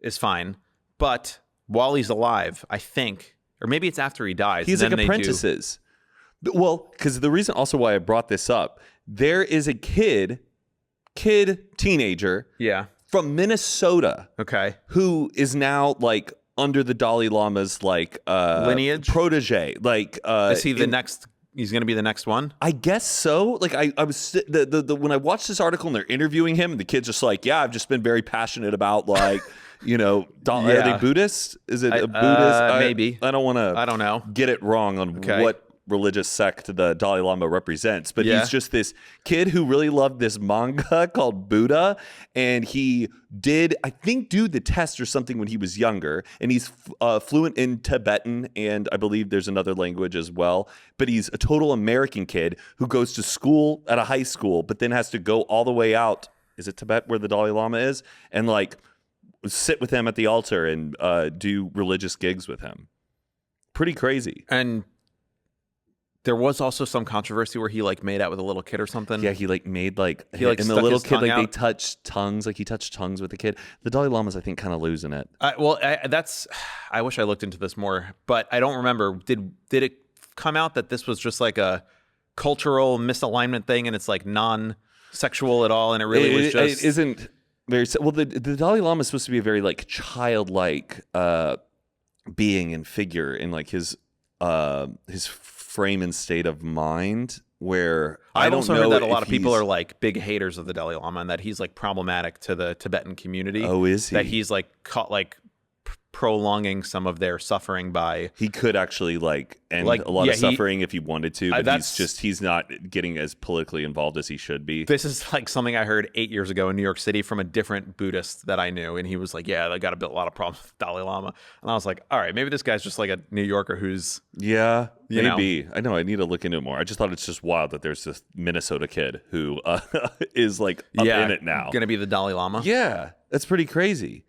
is fine, but while he's alive, I think, or maybe it's after he dies. He's like apprentices. Well, because the reason also why I brought this up, there is a teenager, from Minnesota, who is now like under the Dalai Lama's like lineage protege. Like, is he the next? He's going to be the next one? I guess so. Like I was when I watched this article and they're interviewing him, and the kid's just like, yeah, I've just been very passionate about like, are they Buddhist? Is it a Buddhist? Maybe. I don't know. Get it wrong on what religious sect the Dalai Lama represents, but he's just this kid who really loved this manga called Buddha, and he did, I think, do the test or something when he was younger, and he's fluent in Tibetan, and I believe there's another language as well, but he's a total American kid who goes to school at a high school, but then has to go all the way out, is it Tibet where the Dalai Lama is, and like sit with him at the altar and do religious gigs with him. Pretty crazy. And there was also some controversy where he like made out with a little kid or something. Yeah, he like made like and the little kid like they touched tongues, like he touched tongues with the kid. The Dalai Lama's I think kind of losing it. I wish I looked into this more, but I don't remember. Did it come out that this was just like a cultural misalignment thing, and it's like non-sexual at all, and it really was just it isn't very well. The Dalai Lama is supposed to be a very like childlike being and figure in like his frame and state of mind, where I don't know heard that a lot of people are like big haters of the Dalai Lama, and that he's like problematic to the Tibetan community. Oh, is he? That he's like caught like prolonging some of their suffering by. He could actually like end a lot of suffering if he wanted to, but he's not getting as politically involved as he should be. This is like something I heard 8 years ago in New York City from a different Buddhist that I knew, and he was like, "Yeah, they got a lot of problems with Dalai Lama," and I was like, "All right, maybe this guy's just like a New Yorker who's maybe." I know I need to look into it more. I just thought it's just wild that there's this Minnesota kid who is like up in it now, going to be the Dalai Lama. Yeah, that's pretty crazy.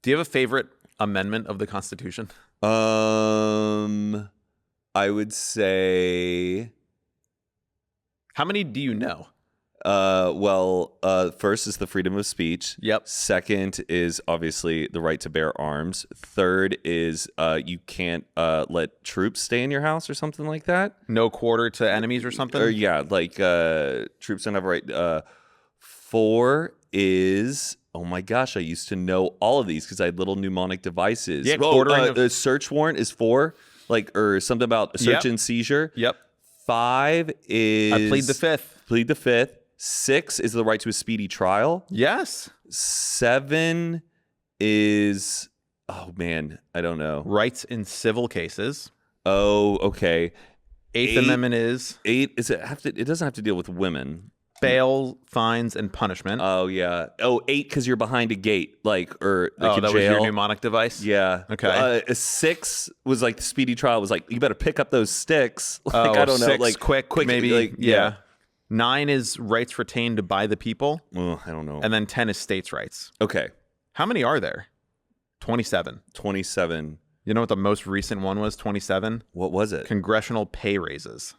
Do you have a favorite amendment of the Constitution? I would say. How many do you know? First is the freedom of speech. Yep. Second is obviously the right to bear arms. Third is you can't let troops stay in your house or something like that. No quarter to enemies or something? Or like troops don't have a right. 4 is, oh my gosh, I used to know all of these because I had little mnemonic devices. Yeah, the search warrant is 4, or something about search and seizure. Yep. 5 is... I plead the 5th. Plead the 5th. 6 is the right to a speedy trial. Yes. 7 is... Oh, man, I don't know. Rights in civil cases. Oh, okay. 8th Amendment is... 8 is it doesn't have to deal with women. Bail, fines, and punishment. Oh, yeah. Oh, 8 because you're behind a gate, jail. Was your mnemonic device? Yeah. Okay. 6 was like the speedy trial was like, you better pick up those sticks. I don't know. 6, quick, maybe. Yeah. 9 is rights retained by the people. Oh, I don't know. And then 10 is states' rights. Okay. How many are there? 27. 27. You know what the most recent one was? 27. What was it? Congressional pay raises.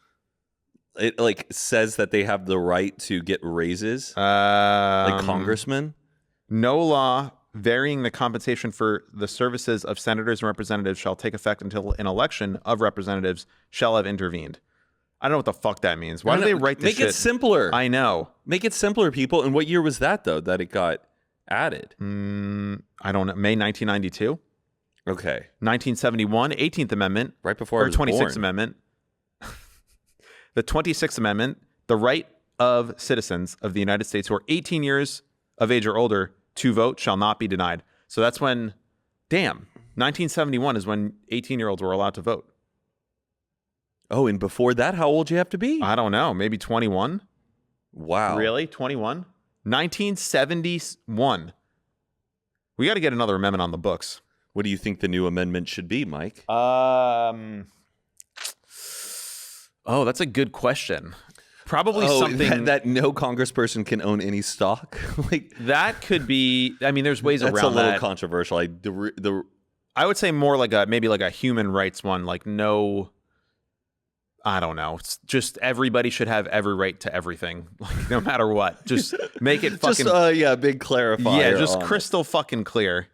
It says that they have the right to get raises, like congressmen. No law varying the compensation for the services of senators and representatives shall take effect until an election of representatives shall have intervened. I don't know what the fuck that means. Why do they write this shit? Make it simpler. I know. Make it simpler, people. And what year was that, though, that it got added? I don't know. May 1992? Okay. 1971, 18th Amendment. Right before I was 26th born. Amendment. The 26th Amendment, the right of citizens of the United States who are 18 years of age or older to vote shall not be denied. So that's when, 1971 is when 18-year-olds were allowed to vote. Oh, and before that, how old do you have to be? I don't know. Maybe 21? Wow. Really? 21? 1971. We got to get another amendment on the books. What do you think the new amendment should be, Mike? Oh, that's a good question. Probably something that no congressperson can own any stock. Like that could be. I mean, there's ways that's around a little that. controversial. I would say more like maybe like a human rights one. Like no, I don't know. It's just everybody should have every right to everything, like no matter what. Just make it fucking big clarifier. Yeah, just crystal fucking clear.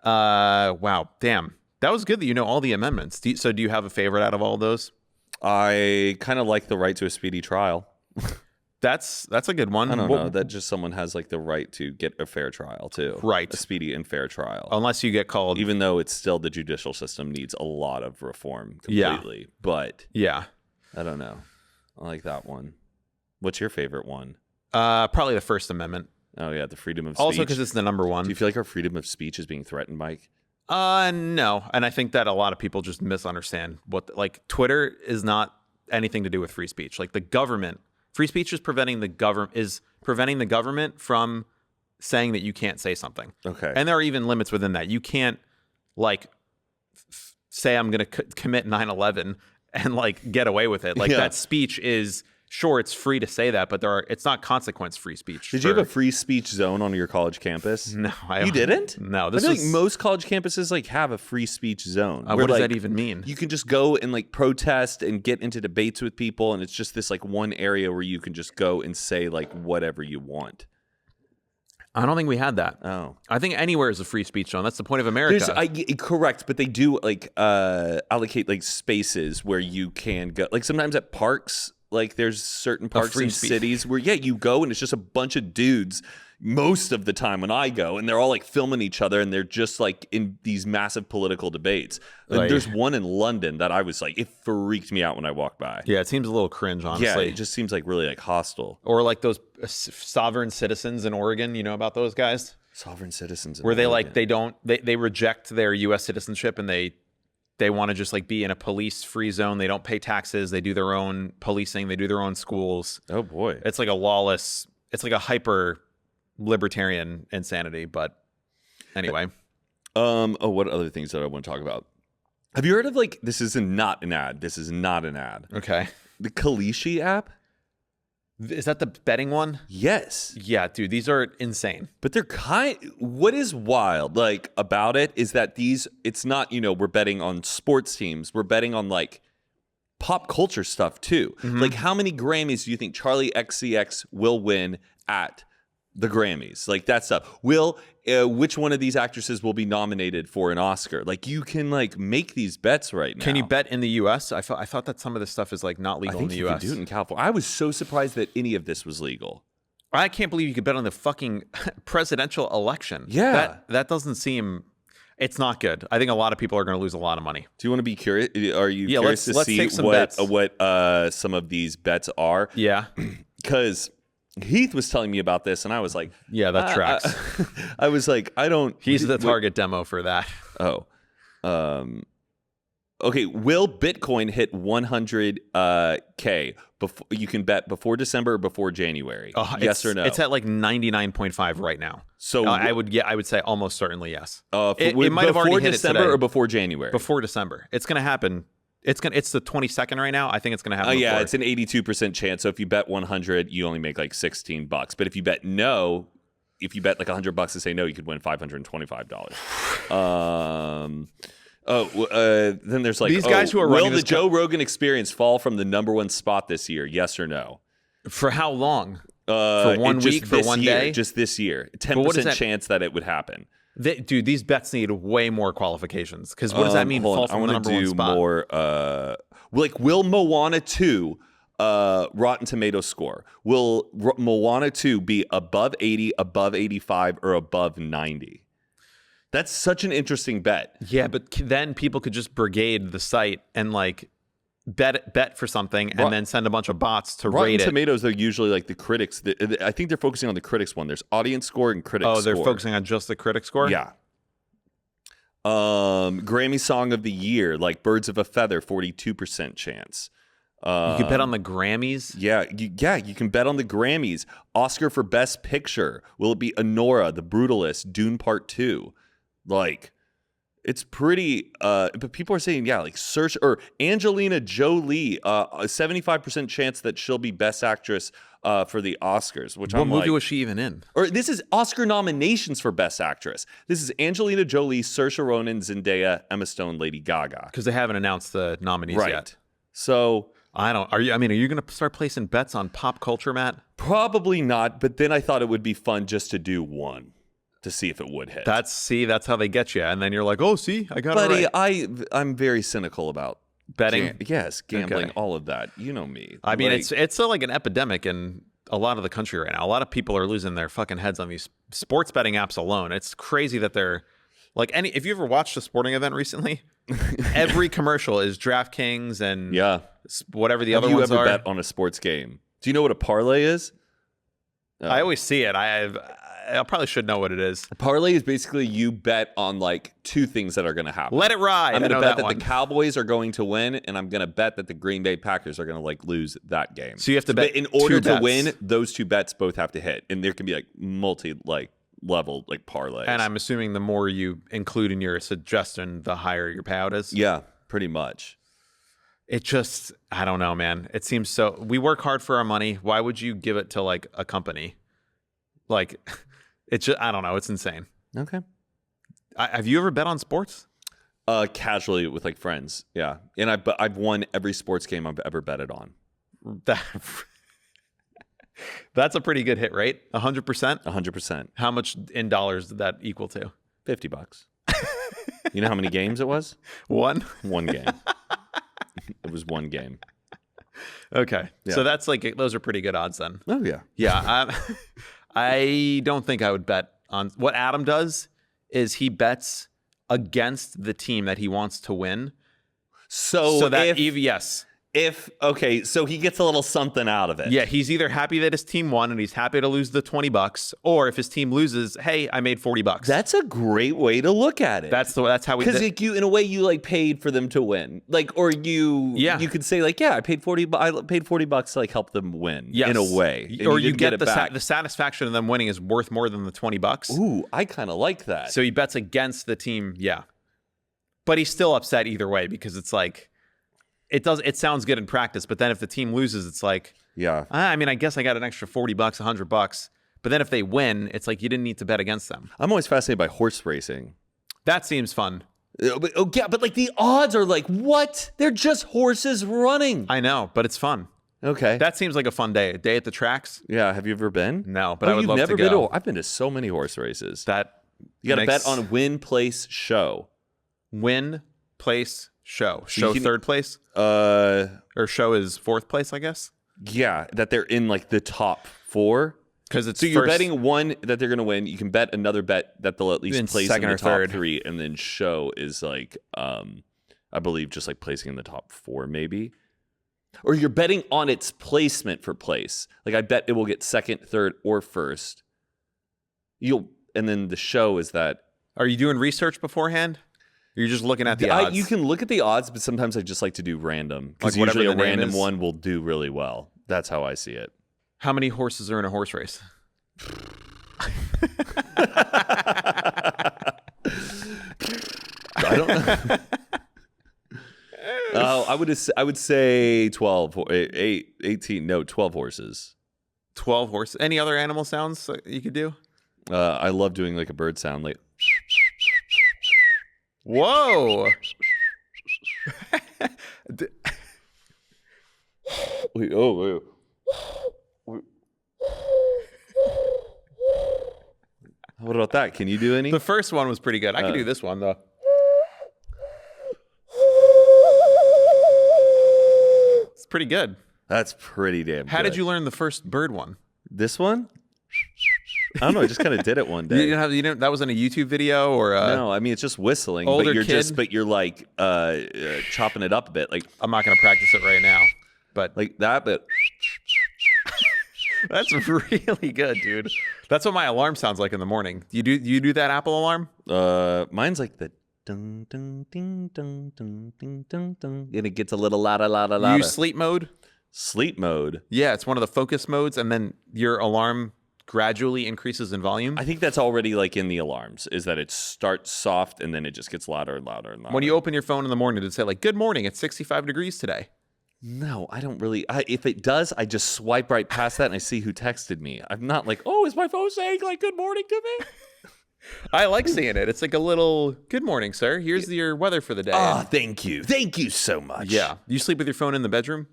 Wow, damn, that was good that you know all the amendments. So do you have a favorite out of all those? I kind of like the right to a speedy trial. That's a good one. I don't know. That just someone has like the right to get a fair trial too. Right. A speedy and fair trial. Unless you get called. Even though it's still the judicial system needs a lot of reform completely. Yeah. But yeah. I don't know. I like that one. What's your favorite one? Probably the First Amendment. Oh yeah, the freedom of speech. Also because it's the number one. Do you feel like our freedom of speech is being threatened, Mike? No. And I think that a lot of people just misunderstand what like Twitter is not anything to do with free speech. Like the government, free speech is preventing the government from saying that you can't say something. Okay. And there are even limits within that. You can't like say I'm going to commit 9/11 and like get away with it. Like that speech is sure, it's free to say that, but it's not consequence-free speech. Did you have a free speech zone on your college campus? No, you didn't. No, I feel like most college campuses like have a free speech zone. What does that even mean? You can just go and like protest and get into debates with people, and it's just this like one area where you can just go and say like whatever you want. I don't think we had that. Oh, I think anywhere is a free speech zone. That's the point of America. Correct, but they do like allocate like spaces where you can go. Like sometimes at parks. Like there's certain parks in cities where you go and it's just a bunch of dudes most of the time when I go and they're all like filming each other and they're just like in these massive political debates. Like, there's one in London that I was like, it freaked me out when I walked by. Yeah, it seems a little cringe, honestly. Yeah, it just seems like really like hostile. Or like those sovereign citizens in Oregon, you know about those guys? Sovereign citizens in Where they Oregon. they reject their US citizenship and they want to just like be in a police-free zone. They don't pay taxes. They do their own policing. They do their own schools. Oh boy, it's like a hyper libertarian insanity. But anyway, what other things that I want to talk about? Have you heard of like this is not an ad. Okay, the Kalishi app. Is that the betting one? Yes. Yeah, dude, these are insane. But they're what is wild like about it is that it's not, we're betting on sports teams. We're betting on like pop culture stuff too. Mm-hmm. Like how many Grammys do you think Charlie XCX will win at the Grammys? Like that stuff. Which one of these actresses will be nominated for an Oscar? Like you can like make these bets right now. Can you bet in the U.S.? I thought that some of this stuff is like not legal in the U.S. I think you can do it in California. I was so surprised that any of this was legal. I can't believe you could bet on the fucking presidential election. Yeah. That doesn't seem... It's not good. I think a lot of people are going to lose a lot of money. Do you want to be curious? Are you curious to see what some of these bets are? Yeah. Because... Heath was telling me about this, and I was like, "Yeah, that tracks." I was like, "I don't." He's the target demo for that. Oh, okay. Will Bitcoin hit 100K? Before you can bet before December or before January? Yes or no? It's at like 99.5 right now. So I would say almost certainly yes. It might have already hit December it today. Or before January? Before December. It's going to happen. It's the 22nd right now. I think it's going to happen. Yeah, it's an 82% chance. So if you bet 100, you only make like $16. But if you bet no, if you bet like $100 to say no, you could win $525. Then there's like these guys who are running will the Joe Rogan Experience fall from the #1 spot this year? Yes or no? For how long? For 1 week? For 1 day? Just this year. 10% chance that it would happen. Dude, these bets need way more qualifications. Because what does that mean? Fall from the #1 spot? More. Like, will Moana 2 Rotten Tomato score? Will Moana 2 be above 80, above 85, or above 90? That's such an interesting bet. Yeah, but then people could just brigade the site and like bet for something and then send a bunch of bots to rate it. Rotten Tomatoes, they're usually like the critics. I think they're focusing on the critics one. There's audience score and critics score. Oh, they're focusing on just the critic score? Yeah. Grammy Song of the Year, like Birds of a Feather, 42% chance. You could bet on the Grammys? Yeah, you can bet on the Grammys. Oscar for Best Picture. Will it be Anora, The Brutalist, Dune Part 2? Like, It's pretty, but people are saying, yeah, like search or Angelina Jolie, a 75% chance that she'll be Best Actress for the Oscars. Which what movie was she even in? Or this is Oscar nominations for Best Actress. This is Angelina Jolie, Saoirse Ronan, Zendaya, Emma Stone, Lady Gaga. Because they haven't announced the nominees yet. So are you going to start placing bets on pop culture, Matt? Probably not. But then I thought it would be fun just to do one. To see if it would hit. That's how they get you, and then you're like, oh, see, I got Buddy, it right. I'm very cynical about betting. Gambling, okay. all of that. You know me. I mean, it's like an epidemic in a lot of the country right now. A lot of people are losing their fucking heads on these sports betting apps alone. It's crazy that they're like if you ever watched a sporting event recently, every commercial is DraftKings and whatever the other ones are. Have you ever bet on a sports game? Do you know what a parlay is? I always see it. I probably should know what it is. A parlay is basically you bet on like two things that are going to happen. Let it ride. I'm going to bet that the Cowboys are going to win, and I'm going to bet that the Green Bay Packers are going to like lose that game. So you have to bet in order to win. Those two bets both have to hit, and there can be like level parlays. And I'm assuming the more you include in your suggestion, the higher your payout is. Yeah, pretty much. It just, I don't know, man. It seems so. We work hard for our money. Why would you give it to like a company? Like. It's just, I don't know. It's insane. Okay. Have you ever bet on sports? Casually with like friends. Yeah. And I've won every sports game I've ever betted on. That's a pretty good hit rate. 100%? 100%. How much in dollars did that equal to? $50. You know how many games it was? One game. It was one game. Okay. Yeah. So that's like, those are pretty good odds then. Oh, yeah. Yeah. I don't think I would bet on what Adam does is he bets against the team that he wants to win. So that so he gets a little something out of it. Yeah, he's either happy that his team won and he's happy to lose the $20, or if his team loses, hey, I made $40. That's a great way to look at it. That's how we. Because you, in a way, you like paid for them to win, you could say like, I paid $40 to like help them win. Yes. In a way, or you get the satisfaction of them winning is worth more than the $20. Ooh, I kind of like that. So he bets against the team, but he's still upset either way because it's like. It sounds good in practice, but then if the team loses, it's like, I mean, I guess I got an extra $40, $100. But then if they win, it's like you didn't need to bet against them. I'm always fascinated by horse racing. That seems fun. But like the odds are like, what? They're just horses running. I know, but it's fun. Okay. That seems like a fun day. A day at the tracks. Yeah. Have you ever been? No, but I would love to go. I've been to so many horse races. You got to bet on win, place, show. Win, place, show. Show third place? Or show is fourth place, I guess? Yeah, that they're in like the top 4. So you're betting one that they're going to win. You can bet another bet that they'll at least place in the top 3. And then show is like, I believe just like placing in the top 4 maybe. Or you're betting on its placement for place. Like I bet it will get second, third, or first. And then the show is that. Are you doing research beforehand? You're just looking at the odds. You can look at the odds, but sometimes I just like to do random. Because usually a random one will do really well. That's how I see it. How many horses are in a horse race? I don't know. I would say 12, 18, no, 12 horses. 12 horses. Any other animal sounds you could do? I love doing like a bird sound, like. Whoa! Wait. What about that? Can you do any? The first one was pretty good. I can do this one though. It's pretty good. That's pretty damn good. How did you learn the first bird one? This one? I don't know. I just kind of did it one day. That wasn't a YouTube video or no. I mean, it's just whistling, older but you're like chopping it up a bit. Like I'm not going to practice it right now, but like that. But that's really good, dude. That's what my alarm sounds like in the morning. Do you do that Apple alarm? Mine's like the dun dun ding dun dun ding dun dun, and it gets a little louder. You use sleep mode? Sleep mode. Yeah, it's one of the focus modes, and then your alarm gradually increases in volume. I think that's already like in the alarms, is that it starts soft and then it just gets louder and louder and louder. When you open your phone in the morning, did it say like, good morning, it's 65 degrees today? No, I don't really. If it does, I just swipe right past that and I see who texted me. I'm not like, oh, is my phone saying like good morning to me? I like seeing it. It's like a little, good morning, sir. Here's your weather for the day. Ah, thank you. Thank you so much. Yeah. You sleep with your phone in the bedroom?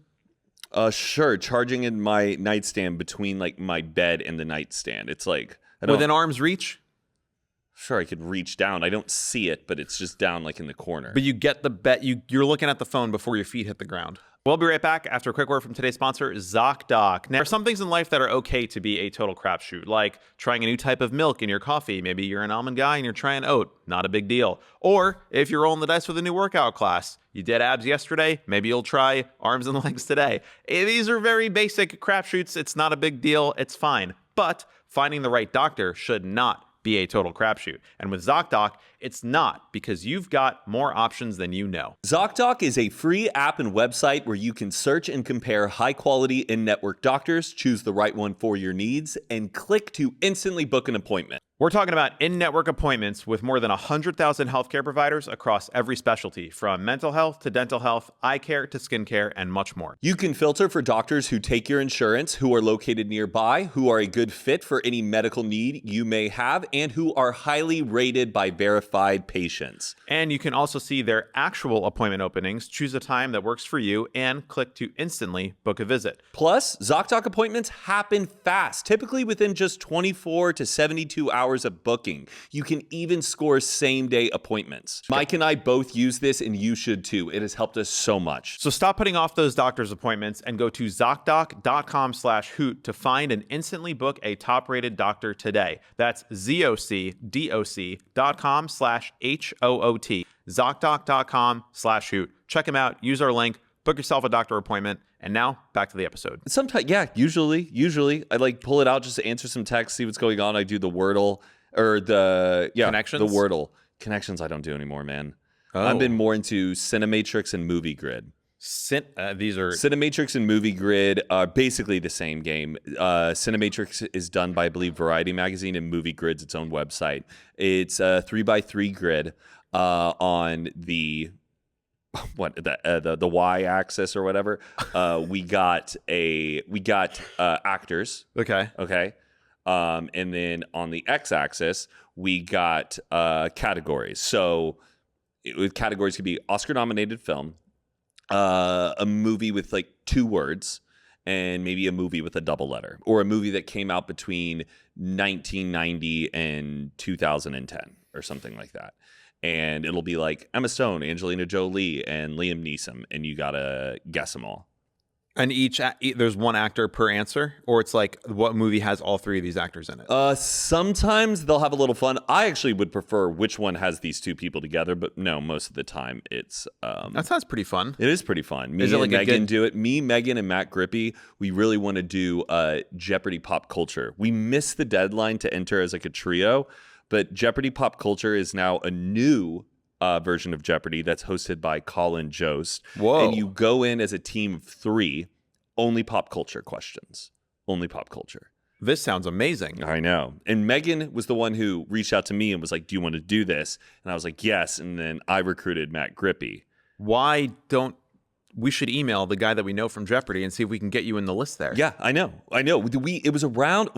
Sure. Charging in my nightstand between like my bed and the nightstand. It's like, Within arm's reach? Sure, I could reach down. I don't see it, but it's just down like in the corner. But you get the bet. You're looking at the phone before your feet hit the ground. We'll be right back after a quick word from today's sponsor, ZocDoc. Now, there are some things in life that are okay to be a total crapshoot, like trying a new type of milk in your coffee. Maybe you're an almond guy and you're trying oat. Not a big deal. Or if you're rolling the dice with a new workout class, you did abs yesterday, maybe you'll try arms and legs today. These are very basic crapshoots. It's not a big deal. It's fine. But finding the right doctor should not be a total crapshoot. And with ZocDoc, it's not, because you've got more options than you know. ZocDoc is a free app and website where you can search and compare high-quality in-network doctors, choose the right one for your needs, and click to instantly book an appointment. We're talking about in-network appointments with more than 100,000 healthcare providers across every specialty, from mental health to dental health, eye care to skincare, and much more. You can filter for doctors who take your insurance, who are located nearby, who are a good fit for any medical need you may have, and who are highly rated by verified patients. And you can also see their actual appointment openings, choose a time that works for you, and click to instantly book a visit. Plus, ZocDoc appointments happen fast, typically within just 24 to 72 hours of booking. You can even score same-day appointments. Mike and I both use this, and you should too. It has helped us so much. So stop putting off those doctor's appointments and go to ZocDoc.com/Hoot to find and instantly book a top-rated doctor today. That's ZocDoc.com/HOOT. ZocDoc.com/Hoot. Check them out. Use our link. Book yourself a doctor appointment. And now, back to the episode. Sometimes, yeah, usually I like pull it out just to answer some text, see what's going on. I do the Wordle or Connections? the Wordle. Connections I don't do anymore, man. Oh. I've been more into Cinematrix and Movie Grid. These are... Cinematrix and Movie Grid are basically the same game. Cinematrix is done by, I believe, Variety Magazine, and Movie Grid's its own website. It's a 3x3 grid on the... the y-axis or whatever. We got actors. Okay. And then on the x-axis we got categories. So categories could be Oscar-nominated film, a movie with like 2 words, and maybe a movie with a double letter, or a movie that came out between 1990 and 2010 or something like that. And it'll be like Emma Stone, Angelina Jolie, and Liam Neeson, and you gotta guess them all. And there's one actor per answer, or it's like what movie has all 3 of these actors in it? Sometimes they'll have a little fun. I actually would prefer which one has these 2 people together, but no, most of the time it's... that sounds pretty fun. It is pretty fun. Me is it and like Megan do it. Me, Megan, and Matt Grippy, we really want to do Jeopardy Pop Culture. We missed the deadline to enter as like a trio, but Jeopardy Pop Culture is now a new version of Jeopardy that's hosted by Colin Jost. Whoa. And you go in as a team of 3, only pop culture questions. Only pop culture. This sounds amazing. I know. And Megan was the one who reached out to me and was like, do you want to do this? And I was like, yes. And then I recruited Matt Grippy. We should email the guy that we know from Jeopardy and see if we can get you in the list there. Yeah, I know. It was around,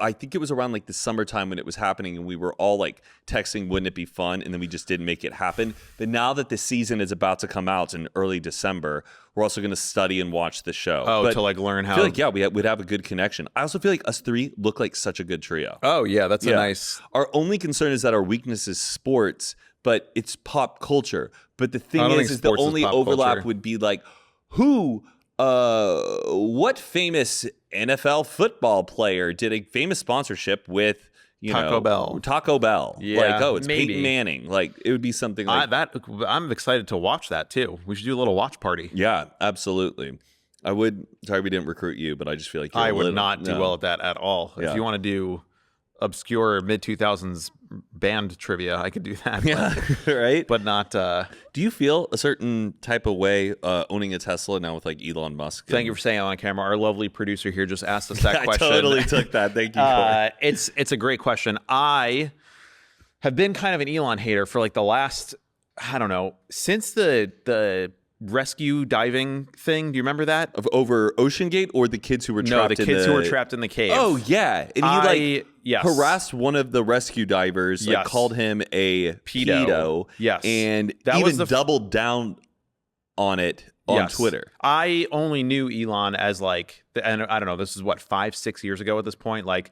I think it was around like the summertime when it was happening, and we were all like texting, wouldn't it be fun? And then we just didn't make it happen. But now that the season is about to come out in early December, we're also going to study and watch the show. Oh, to like learn how. I feel like, yeah, we'd have a good connection. I also feel like us 3 look like such a good trio. Oh, yeah, that's a nice... Our only concern is that our weakness is sports, but it's pop culture. But the thing is the only overlap would be like, what famous NFL football player did a famous sponsorship with, Taco Bell? Taco Bell. Yeah, like, it's maybe Peyton Manning. Like, it would be something like I'm excited to watch that too. We should do a little watch party. Yeah, absolutely. I would. Sorry, we didn't recruit you, but I just feel like I would not do well at that at all. Yeah. If you want to do obscure mid-2000s band trivia. I could do that. Yeah, right? But not... Do you feel a certain type of way owning a Tesla now with like Elon Musk? Thank you for saying that on camera. Our lovely producer here just asked us that question. I totally took that. Thank you, Corey. It's a great question. I have been kind of an Elon hater for like the last, I don't know, since the rescue diving thing. Do you remember that? Over Ocean Gate or the kids who were trapped in the... No, the kids who were trapped in the cave. Oh, yeah. And he harassed one of the rescue divers, like called him a pedo. Yes. And that even doubled down on it on Twitter. I only knew Elon as like, and I don't know, this is what, 5-6 years ago at this point. Like,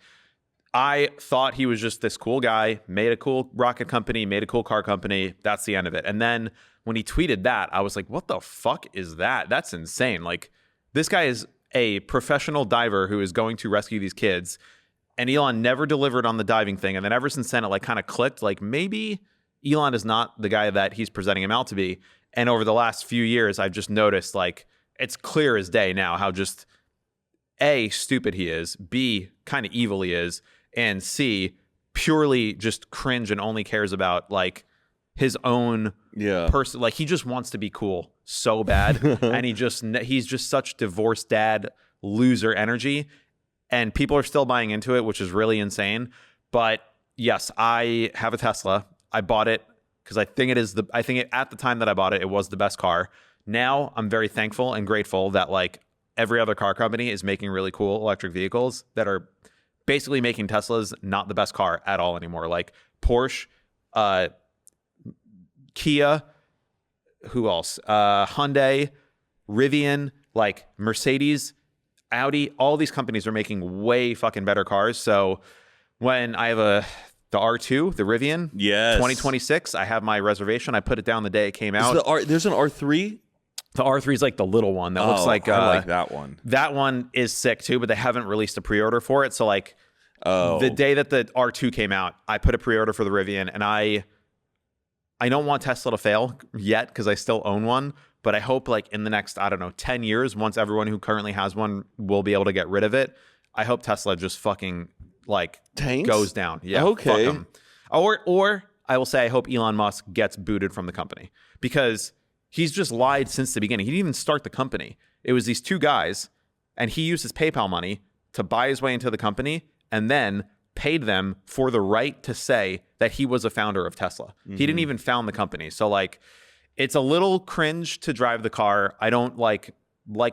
I thought he was just this cool guy, made a cool rocket company, made a cool car company. That's the end of it. And then when he tweeted that, I was like, what the fuck is that? That's insane. Like, this guy is a professional diver who is going to rescue these kids. And Elon never delivered on the diving thing. And then ever since then, it like kind of clicked. Like, maybe Elon is not the guy that he's presenting him out to be. And over the last few years, I've just noticed, like, it's clear as day now how just A, stupid he is, B, kind of evil he is, and C, purely just cringe and only cares about like his own person. Like, he just wants to be cool so bad. And he's just such divorced dad loser energy. And people are still buying into it, which is really insane. But yes, I have a Tesla. I bought it because I think at the time that I bought it, it was the best car. Now I'm very thankful and grateful that like every other car company is making really cool electric vehicles that are basically making Teslas not the best car at all anymore. Like Porsche, Kia, who else? Hyundai, Rivian, like Mercedes, Audi, all these companies are making way fucking better cars. So when I have the R2, the Rivian, 2026, I have my reservation. I put it down the day it came out. There's an R3? The R3 is like the little one that looks like... I like that one. That one is sick too, but they haven't released a pre-order for it. So like the day that the R2 came out, I put a pre-order for the Rivian, and I don't want Tesla to fail yet because I still own one, but I hope like in the next, 10 years, once everyone who currently has one will be able to get rid of it, I hope Tesla just fucking like goes down. Yeah. Okay. Fuck 'em. Or I will say I hope Elon Musk gets booted from the company because he's just lied since the beginning. He didn't even start the company. It was these two guys, and he used his PayPal money to buy his way into the company and then paid them for the right to say that he was a founder of Tesla. Mm-hmm. He didn't even found the company. So like, it's a little cringe to drive the car. I don't like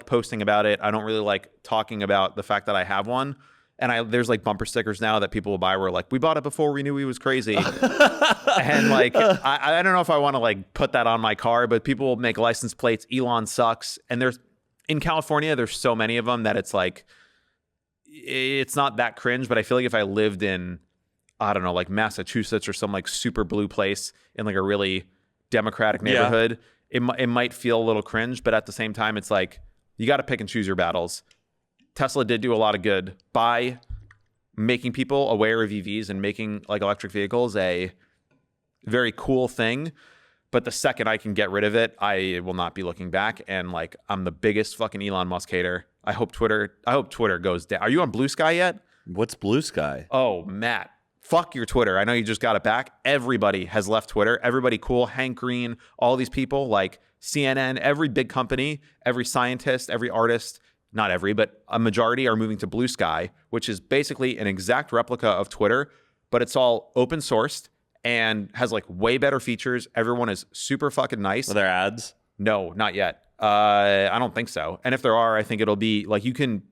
posting about it. I don't really like talking about the fact that I have one. And there's like bumper stickers now that people will buy where like, we bought it before we knew he was crazy. And like, I don't know if I want to like put that on my car, but people will make license plates. Elon sucks. And in California, there's so many of them that it's like, it's not that cringe, but I feel like if I lived in, I don't know, like Massachusetts or some like super blue place in like a really Democratic neighborhood, it might feel a little cringe, but at the same time, it's like, you got to pick and choose your battles. Tesla did do a lot of good by making people aware of EVs and making like electric vehicles a very cool thing. But the second I can get rid of it, I will not be looking back. And like, I'm the biggest fucking Elon Musk hater. I hope Twitter goes down. Are you on Blue Sky yet? What's Blue Sky? Oh, Matt, fuck your Twitter. I know you just got it back. Everybody has left Twitter. Everybody cool. Hank Green, all these people like CNN, every big company, every scientist, every artist, not every, but a majority are moving to Blue Sky, which is basically an exact replica of Twitter, but it's all open sourced and has like way better features. Everyone is super fucking nice. Are there ads? No, not yet. I don't think so. And if there are, I think it'll be like you can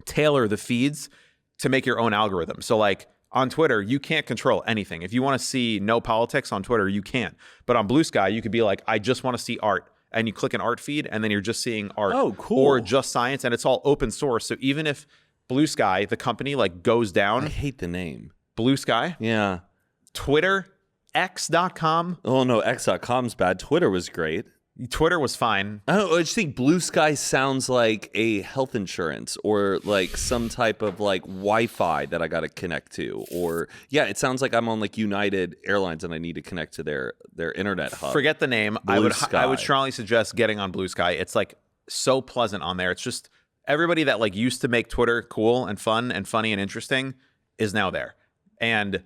tailor the feeds to make your own algorithm. So like on Twitter, you can't control anything. If you want to see no politics on Twitter, you can't. But on Blue Sky, you could be like, I just want to see art. And you click an art feed, and then you're just seeing art. Oh, cool. Or just science, and it's all open source. So even if Blue Sky, the company, like goes down. I hate the name. Blue Sky? Yeah. Twitter, X.com. Oh, no, X.com's bad. Twitter was great. Twitter was fine. I just think Blue Sky sounds like a health insurance or like some type of like Wi-Fi that I got to connect to. Or it sounds like I'm on like United Airlines and I need to connect to their internet hub. Forget the name. I would strongly suggest getting on Blue Sky. It's like so pleasant on there. It's just everybody that like used to make Twitter cool and fun and funny and interesting is now there. And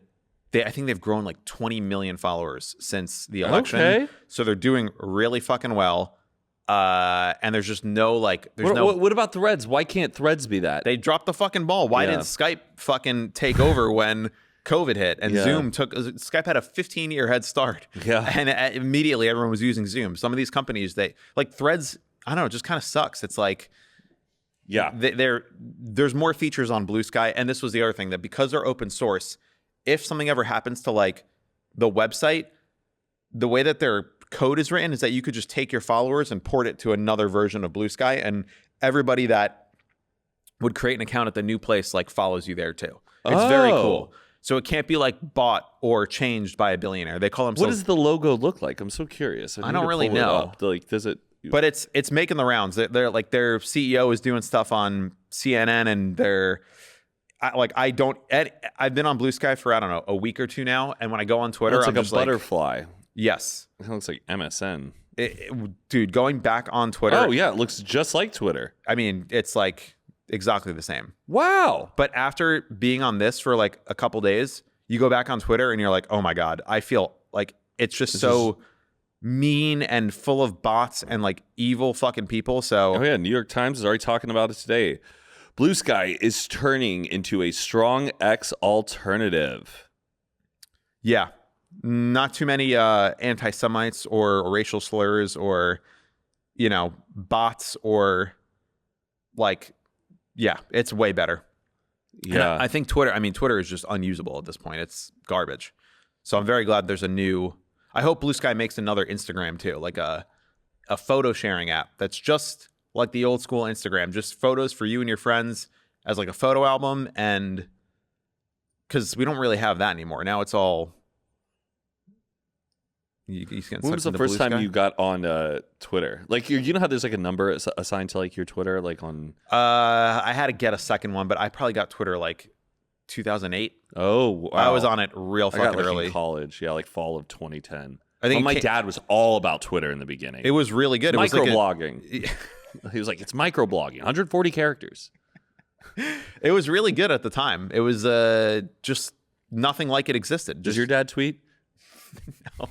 I think they've grown like 20 million followers since the election. Okay. So they're doing really fucking well. And there's just no like, What about Threads? Why can't Threads be that? they dropped the fucking ball. Why did Skype fucking take over when COVID hit and Skype had a 15-year head start. Yeah. And immediately everyone was using Zoom. Some of these companies, like Threads, I don't know, it just kind of sucks. It's like, there's more features on Blue Sky. And this was the other thing, that because they're open source, if something ever happens to like the website, the way that their code is written is that you could just take your followers and port it to another version of Blue Sky, and everybody that would create an account at the new place like follows you there too. It's very cool. So it can't be like bought or changed by a billionaire. They call themselves. What does the logo look like? I'm so curious. I don't really know. Like, does it? But it's making the rounds. They're like, their CEO is doing stuff on CNN, and I've been on Blue Sky for, I don't know, a week or two now, and when I go on Twitter, It's I'm like just a butterfly. Yes. It looks like MSN. Dude, going back on Twitter. Oh, yeah. It looks just like Twitter. I mean, it's like exactly the same. Wow. But after being on this for like a couple days, you go back on Twitter and you're like, oh my God, I feel like it's just mean and full of bots and like evil fucking people. So, oh, yeah. New York Times is already talking about it today. Blue Sky is turning into a strong X alternative. Yeah. Not too many anti-Semites or racial slurs or, bots or like, it's way better. Yeah. And I think Twitter is just unusable at this point. It's garbage. So I'm very glad there's I hope Blue Sky makes another Instagram too, like a photo sharing app that's just like the old school Instagram, just photos for you and your friends as like a photo album. And because we don't really have that anymore. Now it's all. When was the first time you got on Twitter? Like, you know how there's like a number assigned to like your Twitter, like on. I had to get a second one, but I probably got Twitter like 2008. Oh, wow. I was on it real fucking I got, like, early. In college, like fall of 2010. I think my dad was all about Twitter in the beginning. It was really good. It was microblogging. He was like, it's microblogging, 140 characters. It was really good at the time. It was just nothing like it existed. Does your dad tweet? No.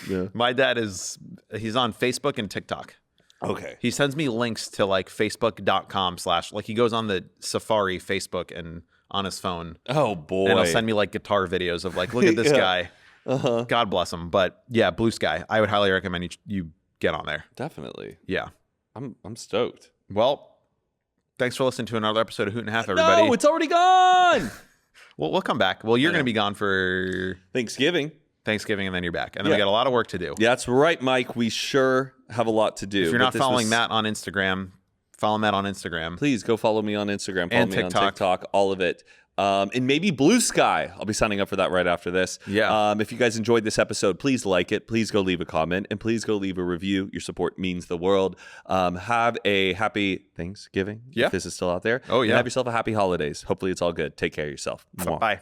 Yeah. My dad he's on Facebook and TikTok. Okay. He sends me links to like facebook.com/ like he goes on the Safari Facebook and on his phone. Oh boy. And he'll send me like guitar videos of like, look at this guy. Uh-huh. God bless him. But yeah, Blue Sky. I would highly recommend you get on there. Definitely. Yeah. I'm stoked. Well, thanks for listening to another episode of Hoot and a Half, everybody. No, it's already gone. Well, we'll come back. Well, you're going to be gone for Thanksgiving, and then you're back. And then we got a lot of work to do. Yeah, that's right, Mike. We sure have a lot to do. If you're not following Matt on Instagram, follow Matt on Instagram. Please go follow me on Instagram. Follow and me TikTok. On TikTok, all of it. And maybe Blue Sky. I'll be signing up for that right after this. Yeah. If you guys enjoyed this episode, please like it. Please go leave a comment. And please go leave a review. Your support means the world. Have a happy Thanksgiving. Yeah. If this is still out there. Oh, yeah. And have yourself a happy holidays. Hopefully it's all good. Take care of yourself. Bye.